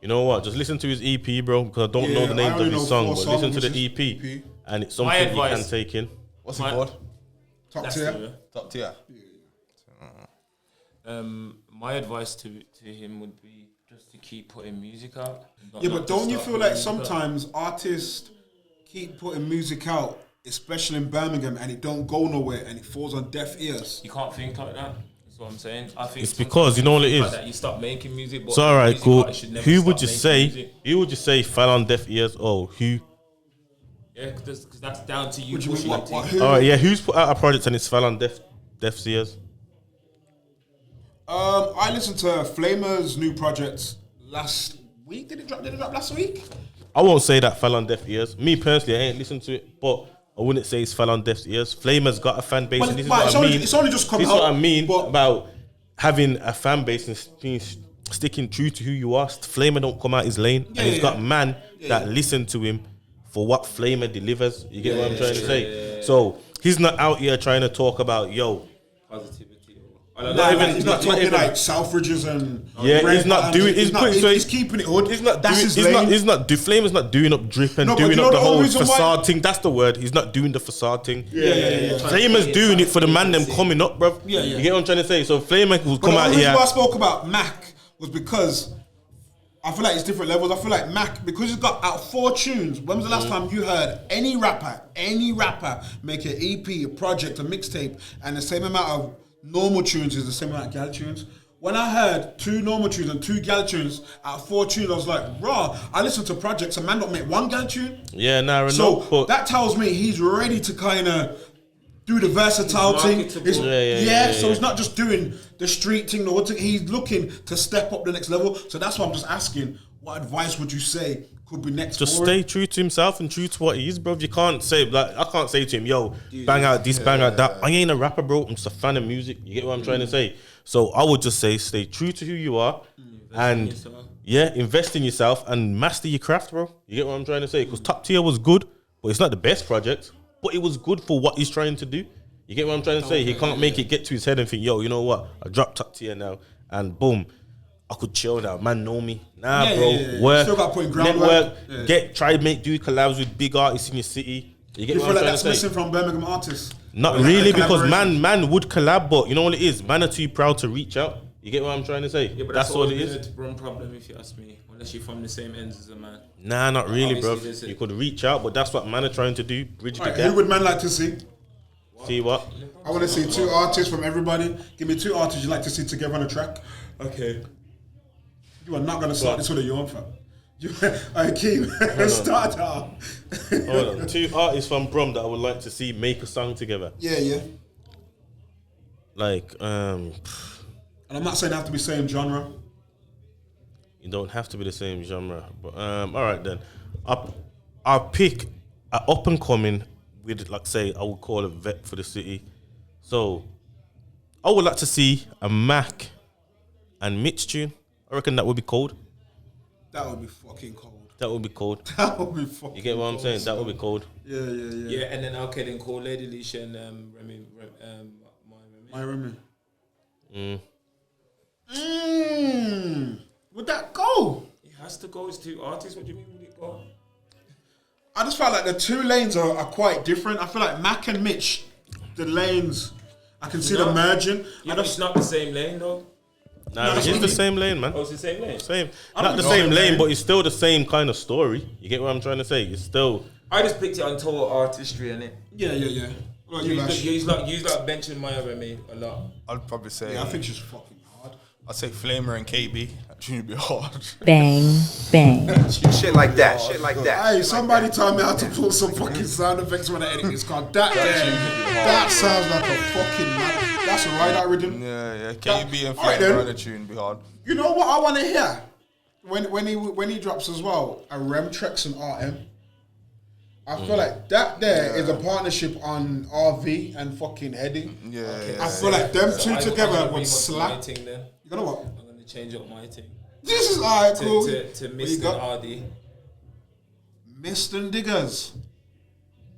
[SPEAKER 2] You know what? Just listen to his EP, bro. Because I don't know the
[SPEAKER 1] I
[SPEAKER 2] names
[SPEAKER 1] only
[SPEAKER 2] of
[SPEAKER 1] know
[SPEAKER 2] his song,
[SPEAKER 1] 4
[SPEAKER 2] but
[SPEAKER 1] songs,
[SPEAKER 2] listen to
[SPEAKER 1] which
[SPEAKER 2] the
[SPEAKER 1] is
[SPEAKER 2] EP, and it's
[SPEAKER 4] My
[SPEAKER 2] something you can
[SPEAKER 4] advice-
[SPEAKER 2] take in.
[SPEAKER 3] What's it
[SPEAKER 4] My-
[SPEAKER 3] called?
[SPEAKER 1] Top
[SPEAKER 4] That's
[SPEAKER 1] tier.
[SPEAKER 4] true.
[SPEAKER 3] Top tier.
[SPEAKER 4] My advice to him would be just to keep putting music out.
[SPEAKER 1] Yeah, but don't you feel like
[SPEAKER 4] sometimes?
[SPEAKER 1] sometimes artists keep putting music out, especially in Birmingham, and it don't go nowhere and it falls on deaf ears?
[SPEAKER 4] You can't think like that. That's what I'm saying. I think
[SPEAKER 2] It's because, you know what it
[SPEAKER 4] like
[SPEAKER 2] is?
[SPEAKER 4] that you stop making music. But
[SPEAKER 2] So all right,
[SPEAKER 4] music
[SPEAKER 2] cool.
[SPEAKER 4] artists should never
[SPEAKER 2] Who
[SPEAKER 4] stop
[SPEAKER 2] would you
[SPEAKER 4] making
[SPEAKER 2] say?
[SPEAKER 4] music.
[SPEAKER 2] Who would you say fell on deaf ears? Oh, who?
[SPEAKER 4] Yeah, because that's down to you.
[SPEAKER 1] What do you mean?
[SPEAKER 4] pushing
[SPEAKER 1] What,
[SPEAKER 4] it.
[SPEAKER 1] what, who?
[SPEAKER 2] All right, yeah. Who's put out a project and it's fell on deaf ears?
[SPEAKER 1] I listened to Flamer's new project last week. Did it drop last week?
[SPEAKER 2] I won't say that fell on deaf ears. Me personally, I ain't listened to it, but I wouldn't say it's fell on deaf ears. Flamer's got a fan base,
[SPEAKER 1] Well,
[SPEAKER 2] and this is
[SPEAKER 1] but
[SPEAKER 2] what
[SPEAKER 1] it's
[SPEAKER 2] I
[SPEAKER 1] only-
[SPEAKER 2] mean.
[SPEAKER 1] it's only just come
[SPEAKER 2] This is
[SPEAKER 1] out,
[SPEAKER 2] what I mean
[SPEAKER 1] but-
[SPEAKER 2] about having a fan base and sticking true to who you are. Flamer don't come out his lane, and he's got man that listen to him for what Flamer delivers. You get what I'm trying to say? So he's not out here trying to talk about
[SPEAKER 4] Positivity.
[SPEAKER 1] He's not talking like Selfridges and
[SPEAKER 2] he's not doing.
[SPEAKER 1] He's keeping it hood.
[SPEAKER 2] He's not
[SPEAKER 1] That's
[SPEAKER 2] doing.
[SPEAKER 1] his
[SPEAKER 2] He's
[SPEAKER 1] lane.
[SPEAKER 2] not. He's not. Flamer's not doing up drip and
[SPEAKER 1] No, but
[SPEAKER 2] doing
[SPEAKER 1] you know
[SPEAKER 2] up the
[SPEAKER 1] the only
[SPEAKER 2] whole
[SPEAKER 1] reason why-
[SPEAKER 2] facade thing. That's the word. He's not doing the facade thing.
[SPEAKER 1] Yeah.
[SPEAKER 2] Flamer's doing it for the man them coming up, bruv.
[SPEAKER 1] Yeah.
[SPEAKER 2] You get what I'm trying to say? So Flamer will
[SPEAKER 1] But
[SPEAKER 2] come
[SPEAKER 1] the
[SPEAKER 2] out
[SPEAKER 1] only reason
[SPEAKER 2] here.
[SPEAKER 1] why I spoke about Mac was because I feel like it's different levels. I feel like Mac, because he's got out 4 tunes. When was the last time you heard any rapper make an EP, a project, a mixtape, and the same amount of normal tunes is the same amount of gal tunes? When I heard 2 normal tunes and 2 gal tunes out of 4 tunes, I was like, raw. I listen to projects, a man don't make 1 gal tune.
[SPEAKER 2] Yeah, nah,
[SPEAKER 1] So
[SPEAKER 2] no, but
[SPEAKER 1] that tells me he's ready to kind of do the versatile thing.
[SPEAKER 4] marketable.
[SPEAKER 1] It's- So he's not just doing the street thing, the hood thing. He's looking to step up the next level. So that's why I'm just asking, what advice would you say could be next
[SPEAKER 2] just
[SPEAKER 1] for
[SPEAKER 2] stay
[SPEAKER 1] him?
[SPEAKER 2] true to himself and true to what he is, bro. You can't say like I can't say to him, yo, bang out this, bang out that. I ain't a rapper, bro. I'm just a fan of music. You get what I'm trying to say? So I would just say, stay true to who you are, and invest in yourself and master your craft, bro. You get what I'm trying to say? Because Top Tier was good, but it's not the best project, but it was good for what he's trying to do. You get what I'm trying to say? He can't make it get to his head and think, yo, you know what? I dropped Top Tier now, and boom, I could chill now. Man know me. Nah, bro. Work,
[SPEAKER 1] Still got to put in groundwork.
[SPEAKER 2] network, do collabs with big artists in your city. You get
[SPEAKER 1] You
[SPEAKER 2] what
[SPEAKER 1] feel
[SPEAKER 2] I'm
[SPEAKER 1] like
[SPEAKER 2] trying
[SPEAKER 1] that's
[SPEAKER 2] to
[SPEAKER 1] missing
[SPEAKER 2] say?
[SPEAKER 1] from Birmingham artists?
[SPEAKER 2] Not
[SPEAKER 1] Like
[SPEAKER 2] really,
[SPEAKER 1] a
[SPEAKER 2] because
[SPEAKER 1] collaboration?
[SPEAKER 2] man would collab, but you know what it is? Man are too proud to reach out. You get what I'm trying to say?
[SPEAKER 4] Yeah, but
[SPEAKER 2] that's what it
[SPEAKER 4] always
[SPEAKER 2] is.
[SPEAKER 4] been a problem if you ask me. Unless you're from the same ends as a man.
[SPEAKER 2] Nah, not really, bro.
[SPEAKER 4] Obviously, there's a-
[SPEAKER 2] You could reach out, but that's what man are trying to do. Bridge the
[SPEAKER 1] Right,
[SPEAKER 2] gap.
[SPEAKER 1] who would man like to see?
[SPEAKER 2] See what?
[SPEAKER 1] I want to see 2 artists from everybody. Give me 2 artists you'd like to see together on a track.
[SPEAKER 2] Okay.
[SPEAKER 1] You are not going to start this with a yawn, fam. Akeem, start off.
[SPEAKER 2] Hold on. 2 artists from Brum that I would like to see make a song together.
[SPEAKER 1] Yeah.
[SPEAKER 2] Like,
[SPEAKER 1] And I'm not saying they have to be same genre.
[SPEAKER 2] you don't have to be the same genre, but all right then. I'll pick an up and coming with, like, say, I would call it vet for the city. So I would like to see a Mac and Mitch tune. I reckon that would be cold.
[SPEAKER 1] That would be fucking cold.
[SPEAKER 2] That would be cold.
[SPEAKER 1] That would be fucking
[SPEAKER 2] You get what I'm
[SPEAKER 1] cold.
[SPEAKER 2] saying? That would be cold.
[SPEAKER 1] Yeah.
[SPEAKER 4] Yeah, and then then call Lady Leisha and Remy,
[SPEAKER 1] My Remy.
[SPEAKER 2] Mm.
[SPEAKER 1] Would that go?
[SPEAKER 4] It has to go. It's 2 artists. What do you mean would it go?
[SPEAKER 1] I just felt like the 2 lanes are quite different. I feel like Mac and Mitch, the lanes, I can see them merging.
[SPEAKER 4] Yeah, but it's not the same lane though.
[SPEAKER 2] Nah, it's the same lane, man.
[SPEAKER 4] Oh, it's the same lane.
[SPEAKER 2] Same. Not the same lane, but it's still the same kind of story. You get what I'm trying to say? It's still.
[SPEAKER 4] I just picked it on total artistry, innit?
[SPEAKER 1] Yeah. What about you, Vash?
[SPEAKER 4] You like benching Maya by me a lot.
[SPEAKER 3] I'd probably say.
[SPEAKER 1] Yeah, I think she's fucking hard.
[SPEAKER 3] I'd say Flamer and KB. That tune would be hard.
[SPEAKER 5] Bang, bang.
[SPEAKER 6] Shit like that. Shit like that.
[SPEAKER 1] Hey, somebody tell me how to put some fucking sound effects when I edit this card. That sounds like a fucking man. That's a ride out rhythm.
[SPEAKER 3] Yeah. KB and
[SPEAKER 1] Alright,
[SPEAKER 3] Flamer
[SPEAKER 1] then.
[SPEAKER 3] on the tune would be hard.
[SPEAKER 1] You know what I want to hear? When he drops as well, a Remtrex and RM. I feel like that there is a partnership on RV and fucking Eddie.
[SPEAKER 3] Yeah.
[SPEAKER 1] I feel like them two
[SPEAKER 4] I'm
[SPEAKER 1] together
[SPEAKER 4] gonna
[SPEAKER 1] would
[SPEAKER 4] remix
[SPEAKER 1] slap.
[SPEAKER 4] my thing then.
[SPEAKER 1] You know what?
[SPEAKER 4] I'm gonna change up my thing.
[SPEAKER 1] This is alright, cool.
[SPEAKER 4] To
[SPEAKER 1] What you
[SPEAKER 4] Mist
[SPEAKER 1] got?
[SPEAKER 4] and RD.
[SPEAKER 1] Mist and Diggers. Is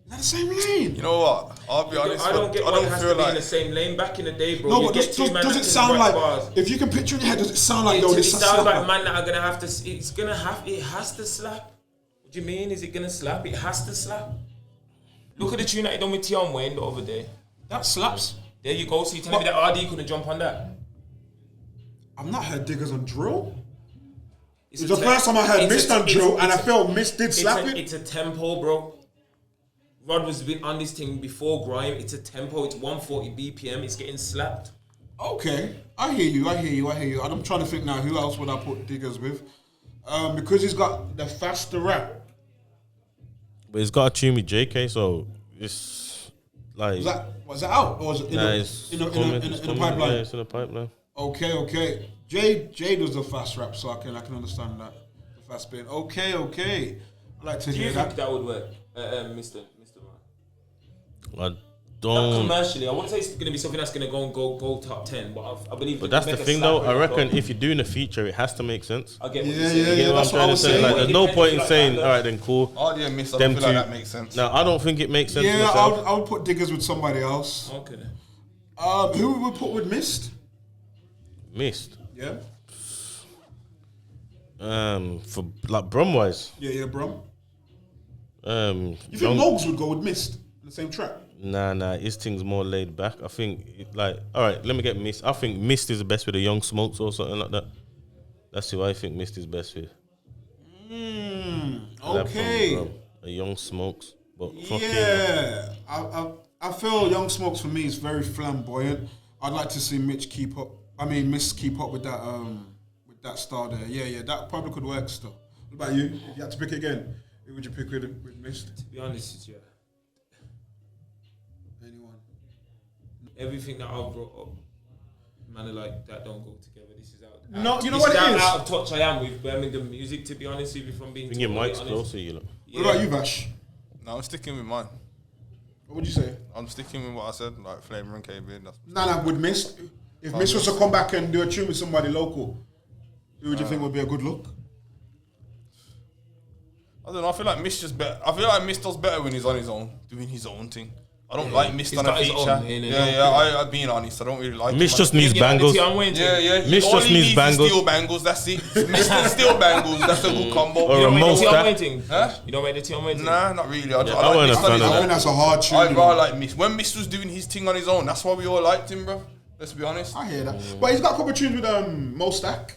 [SPEAKER 1] that the same lane?
[SPEAKER 3] You know what? I'll be honest.
[SPEAKER 4] I don't get why it has to be in the same lane. Back in the day, bro.
[SPEAKER 1] No,
[SPEAKER 4] you
[SPEAKER 1] but
[SPEAKER 4] get two man
[SPEAKER 1] does
[SPEAKER 4] that
[SPEAKER 1] it
[SPEAKER 4] can
[SPEAKER 1] sound
[SPEAKER 4] write
[SPEAKER 1] like,
[SPEAKER 4] bars.
[SPEAKER 1] if you can picture in your head, does it sound like, yo,
[SPEAKER 4] It
[SPEAKER 1] this
[SPEAKER 4] sounds like
[SPEAKER 1] slapper?
[SPEAKER 4] man that are gonna have to. It has to slap. What do you mean? Is it gonna slap? It has to slap. Look at the tune that he done with Tion Wayne the other day.
[SPEAKER 1] That slaps.
[SPEAKER 4] There you go. So you telling me that RD couldn't jump on that?
[SPEAKER 1] I've not heard Diggers on drill.
[SPEAKER 4] It's
[SPEAKER 1] It's the first time I heard Mist on drill, and I felt Mist did slap it.
[SPEAKER 4] It's a tempo, bro. Rod was been on this thing before grime. It's a tempo. It's 140 BPM. It's getting slapped.
[SPEAKER 1] Okay, I hear you. I'm trying to think now, who else would I put Diggers with? Because he's got the faster rap.
[SPEAKER 2] But it's got a tune with JK, so it's like.
[SPEAKER 1] Was that out? Or was it in the pipeline?
[SPEAKER 2] Yeah, it's in the pipeline.
[SPEAKER 1] Okay. Jay does the fast rap, so I can understand that. The fast bit. Okay. I like to
[SPEAKER 4] Do you
[SPEAKER 1] hear
[SPEAKER 4] think
[SPEAKER 1] that.
[SPEAKER 4] that would work, Mr. Man?
[SPEAKER 2] I
[SPEAKER 4] Not
[SPEAKER 2] don't.
[SPEAKER 4] commercially, I wouldn't say it's gonna be something that's gonna go top 10, but I believe.
[SPEAKER 2] But that's the thing, though. I reckon if you're doing a feature, it has to make sense.
[SPEAKER 4] I get what
[SPEAKER 1] Yeah,
[SPEAKER 4] you're saying.
[SPEAKER 2] You get what I'm
[SPEAKER 1] that's what I
[SPEAKER 2] trying to
[SPEAKER 1] was
[SPEAKER 2] say?
[SPEAKER 1] saying.
[SPEAKER 2] Like, there's no point in
[SPEAKER 4] Like
[SPEAKER 2] saying,
[SPEAKER 4] that,
[SPEAKER 2] all right, then cool.
[SPEAKER 3] RD and Mist, I
[SPEAKER 2] Them
[SPEAKER 3] don't feel like
[SPEAKER 2] two-
[SPEAKER 3] that makes sense.
[SPEAKER 2] No, I don't think it makes sense.
[SPEAKER 1] Yeah,
[SPEAKER 2] myself.
[SPEAKER 1] I would put Diggers with somebody else.
[SPEAKER 4] Okay.
[SPEAKER 1] Who would we put with Mist?
[SPEAKER 2] Missed.
[SPEAKER 1] Yeah.
[SPEAKER 2] For like Brumwise.
[SPEAKER 1] Yeah, bro.
[SPEAKER 2] You
[SPEAKER 1] You think Mogs would go with Mist in the same track?
[SPEAKER 2] Nah, his thing's more laid back. I think, all right, let me get Mist. I think Mist is the best with the Young Smokes or something like that. That's who I think Mist is best with.
[SPEAKER 1] Okay.
[SPEAKER 2] A Young Smokes. But fucking.
[SPEAKER 1] Yeah. I feel Young Smokes for me is very flamboyant. I'd like to see Mist keep up with that star there. Yeah, that probably could work still. What about you? If you had to pick again, who would you pick with Mist?
[SPEAKER 4] To be honest with you,
[SPEAKER 1] Anyone?
[SPEAKER 4] everything that I've brought up, man, like that don't go together. This is out.
[SPEAKER 1] No, you know
[SPEAKER 4] this
[SPEAKER 1] what it is?
[SPEAKER 4] Out of touch I am with Birmingham music. To be honest with you, if I'm being
[SPEAKER 2] Bring your
[SPEAKER 4] totally
[SPEAKER 2] mics
[SPEAKER 4] honest.
[SPEAKER 2] closer, you look.
[SPEAKER 1] What about you, Vash?
[SPEAKER 3] No, I'm sticking with mine.
[SPEAKER 1] What would you say?
[SPEAKER 3] I'm sticking with what I said, like Flamer and KB. That's
[SPEAKER 1] Nah, with Mist. If Mist was to come back and do a tune with somebody local, who would you think would be a good look?
[SPEAKER 3] I don't know. I feel like Mist just better. I feel like Mist does better when he's on his own, doing his own thing. I don't like Mist
[SPEAKER 4] He's
[SPEAKER 3] on a
[SPEAKER 4] got his
[SPEAKER 3] feature.
[SPEAKER 4] own lane,
[SPEAKER 3] I'm being honest. I don't really like
[SPEAKER 2] Mist
[SPEAKER 3] him.
[SPEAKER 2] just needs
[SPEAKER 4] Yeah,
[SPEAKER 2] bangles.
[SPEAKER 4] the Tion Wayne thing.
[SPEAKER 3] Yeah.
[SPEAKER 2] Mist
[SPEAKER 3] All
[SPEAKER 2] just
[SPEAKER 3] he
[SPEAKER 2] needs
[SPEAKER 3] needs
[SPEAKER 2] bangles.
[SPEAKER 3] is steel bangles. That's it. Mist and steel bangles. That's a good combo.
[SPEAKER 2] Or
[SPEAKER 4] You
[SPEAKER 2] a
[SPEAKER 4] don't make the Tion
[SPEAKER 2] Mostak.
[SPEAKER 4] Wayne thing?
[SPEAKER 3] Huh?
[SPEAKER 4] You don't make the Tion Wayne thing?
[SPEAKER 3] Nah, not really. I
[SPEAKER 2] I
[SPEAKER 3] like
[SPEAKER 2] wasn't a
[SPEAKER 3] Mist on
[SPEAKER 2] fan
[SPEAKER 3] his
[SPEAKER 2] of
[SPEAKER 1] I
[SPEAKER 2] that.
[SPEAKER 3] own.
[SPEAKER 1] think that's a hard tune.
[SPEAKER 3] I'd
[SPEAKER 1] you know.
[SPEAKER 3] rather like Mist. When Mist was doing his thing on his own, that's why we all liked him, bro. Let's be honest.
[SPEAKER 1] I hear that. But he's got a couple of tunes with Mostak.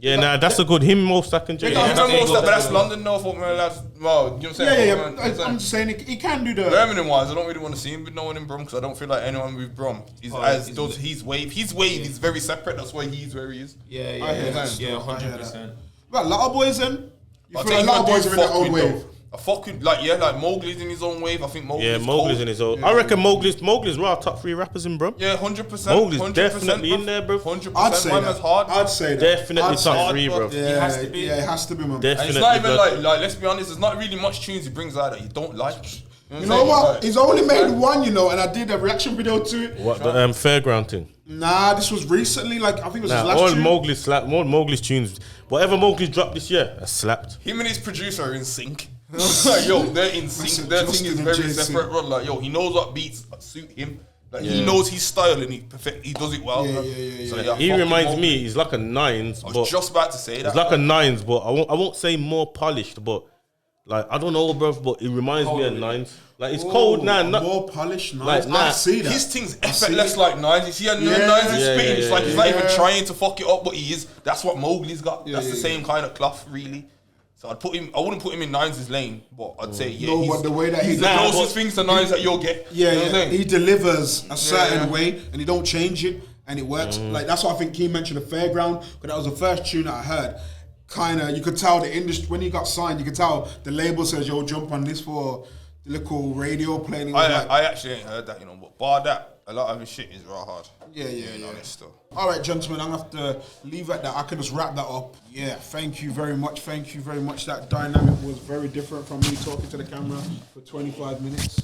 [SPEAKER 2] Yeah, nah, that's a good him, Mostak and Jay.
[SPEAKER 1] Yeah,
[SPEAKER 3] Remember
[SPEAKER 4] that's
[SPEAKER 3] most that, but that's
[SPEAKER 4] good.
[SPEAKER 3] London though. Fuck man, that's well, you know what I'm saying?
[SPEAKER 1] Yeah.
[SPEAKER 3] Fuck, man,
[SPEAKER 1] I'm just saying he can do the.
[SPEAKER 3] Birmingham wise, I don't really want to see him with no one in Brum because I don't feel like anyone with Brum is as does his wave. His wave is very separate. That's why he's where he is.
[SPEAKER 4] Yeah,
[SPEAKER 1] I hear that.
[SPEAKER 4] yeah,
[SPEAKER 1] I hear
[SPEAKER 4] 100%.
[SPEAKER 1] Well, a lot of boys then. You
[SPEAKER 3] I
[SPEAKER 1] feel like a lot of boys are in their own wave.
[SPEAKER 3] I fucking like Mowgli's in his own wave. I think Mowgli's
[SPEAKER 2] Yeah, Mowgli's in his own.
[SPEAKER 1] Yeah.
[SPEAKER 2] I reckon Mowgli's one of our top 3 rappers in Brum.
[SPEAKER 3] Yeah, 100%.
[SPEAKER 2] Mowgli's definitely in there, bro.
[SPEAKER 3] 100%.
[SPEAKER 1] I'd say
[SPEAKER 3] Man,
[SPEAKER 1] that.
[SPEAKER 3] that's hard.
[SPEAKER 1] I'd say that.
[SPEAKER 2] Definitely
[SPEAKER 1] I'd say
[SPEAKER 2] top
[SPEAKER 1] that.
[SPEAKER 2] 3, bro.
[SPEAKER 1] Yeah,
[SPEAKER 4] It has to be.
[SPEAKER 1] Yeah, it has to be, man.
[SPEAKER 3] And
[SPEAKER 2] Definitely.
[SPEAKER 3] it's not even
[SPEAKER 2] blood.
[SPEAKER 3] like let's be honest. There's not really much tunes he brings out that you don't like.
[SPEAKER 1] You know what? He's only made one, and I did a reaction video to it.
[SPEAKER 2] What, the fairground thing?
[SPEAKER 1] Nah, this was recently. Like I think it was his
[SPEAKER 2] Nah,
[SPEAKER 1] last
[SPEAKER 2] all
[SPEAKER 1] tune.
[SPEAKER 2] Mowgli's slap, more Mowgli's tunes. Whatever Mowgli's dropped this year, has slapped.
[SPEAKER 3] Him and his producer are in sync. Like, yo, they're in sync. Their thing is
[SPEAKER 1] Justin
[SPEAKER 3] very
[SPEAKER 1] and Jason.
[SPEAKER 3] separate, bro. Like, yo, he knows what beats suit him. Like, he knows his style and he does it well.
[SPEAKER 1] Yeah,
[SPEAKER 3] bro.
[SPEAKER 1] yeah.
[SPEAKER 3] So,
[SPEAKER 2] He
[SPEAKER 3] fucking
[SPEAKER 2] reminds
[SPEAKER 3] Mowgli.
[SPEAKER 2] me, he's like a Nines,
[SPEAKER 3] I
[SPEAKER 2] but
[SPEAKER 3] was just about to say that.
[SPEAKER 2] he's like a Nines, but I won't say more polished, but Like, I don't know, bro, but it reminds me of Nines. Like, it's cold now.
[SPEAKER 1] More polished Nines.
[SPEAKER 2] Like, nah.
[SPEAKER 1] I see that.
[SPEAKER 3] His thing's effortless like Nines. You see how Nines is spitting? It's like he's not even trying to fuck it up, but he is. That's what Mowgli's got. That's the same kind of cloth, really. So I'd put him. I wouldn't put him in Nines' lane, but I'd say
[SPEAKER 1] but the way that
[SPEAKER 3] he's the closest things to Nines that you'll get.
[SPEAKER 1] Yeah, you know what I'm saying? He delivers a certain way, and he don't change it, and it works. Like that's what I think. He mentioned the Fairground, because that was the first tune that I heard. Kinda, you could tell the industry when he got signed. You could tell the label says, "Yo, jump on this for the little radio playing."
[SPEAKER 3] I actually ain't heard that, you know, but bar that, a lot of his shit is raw hard.
[SPEAKER 1] Yeah.
[SPEAKER 3] Honest though.
[SPEAKER 1] All right, gentlemen, I'm gonna have to leave at that. I can just wrap that up. Yeah, thank you very much. That dynamic was very different from me talking to the camera for 25 minutes.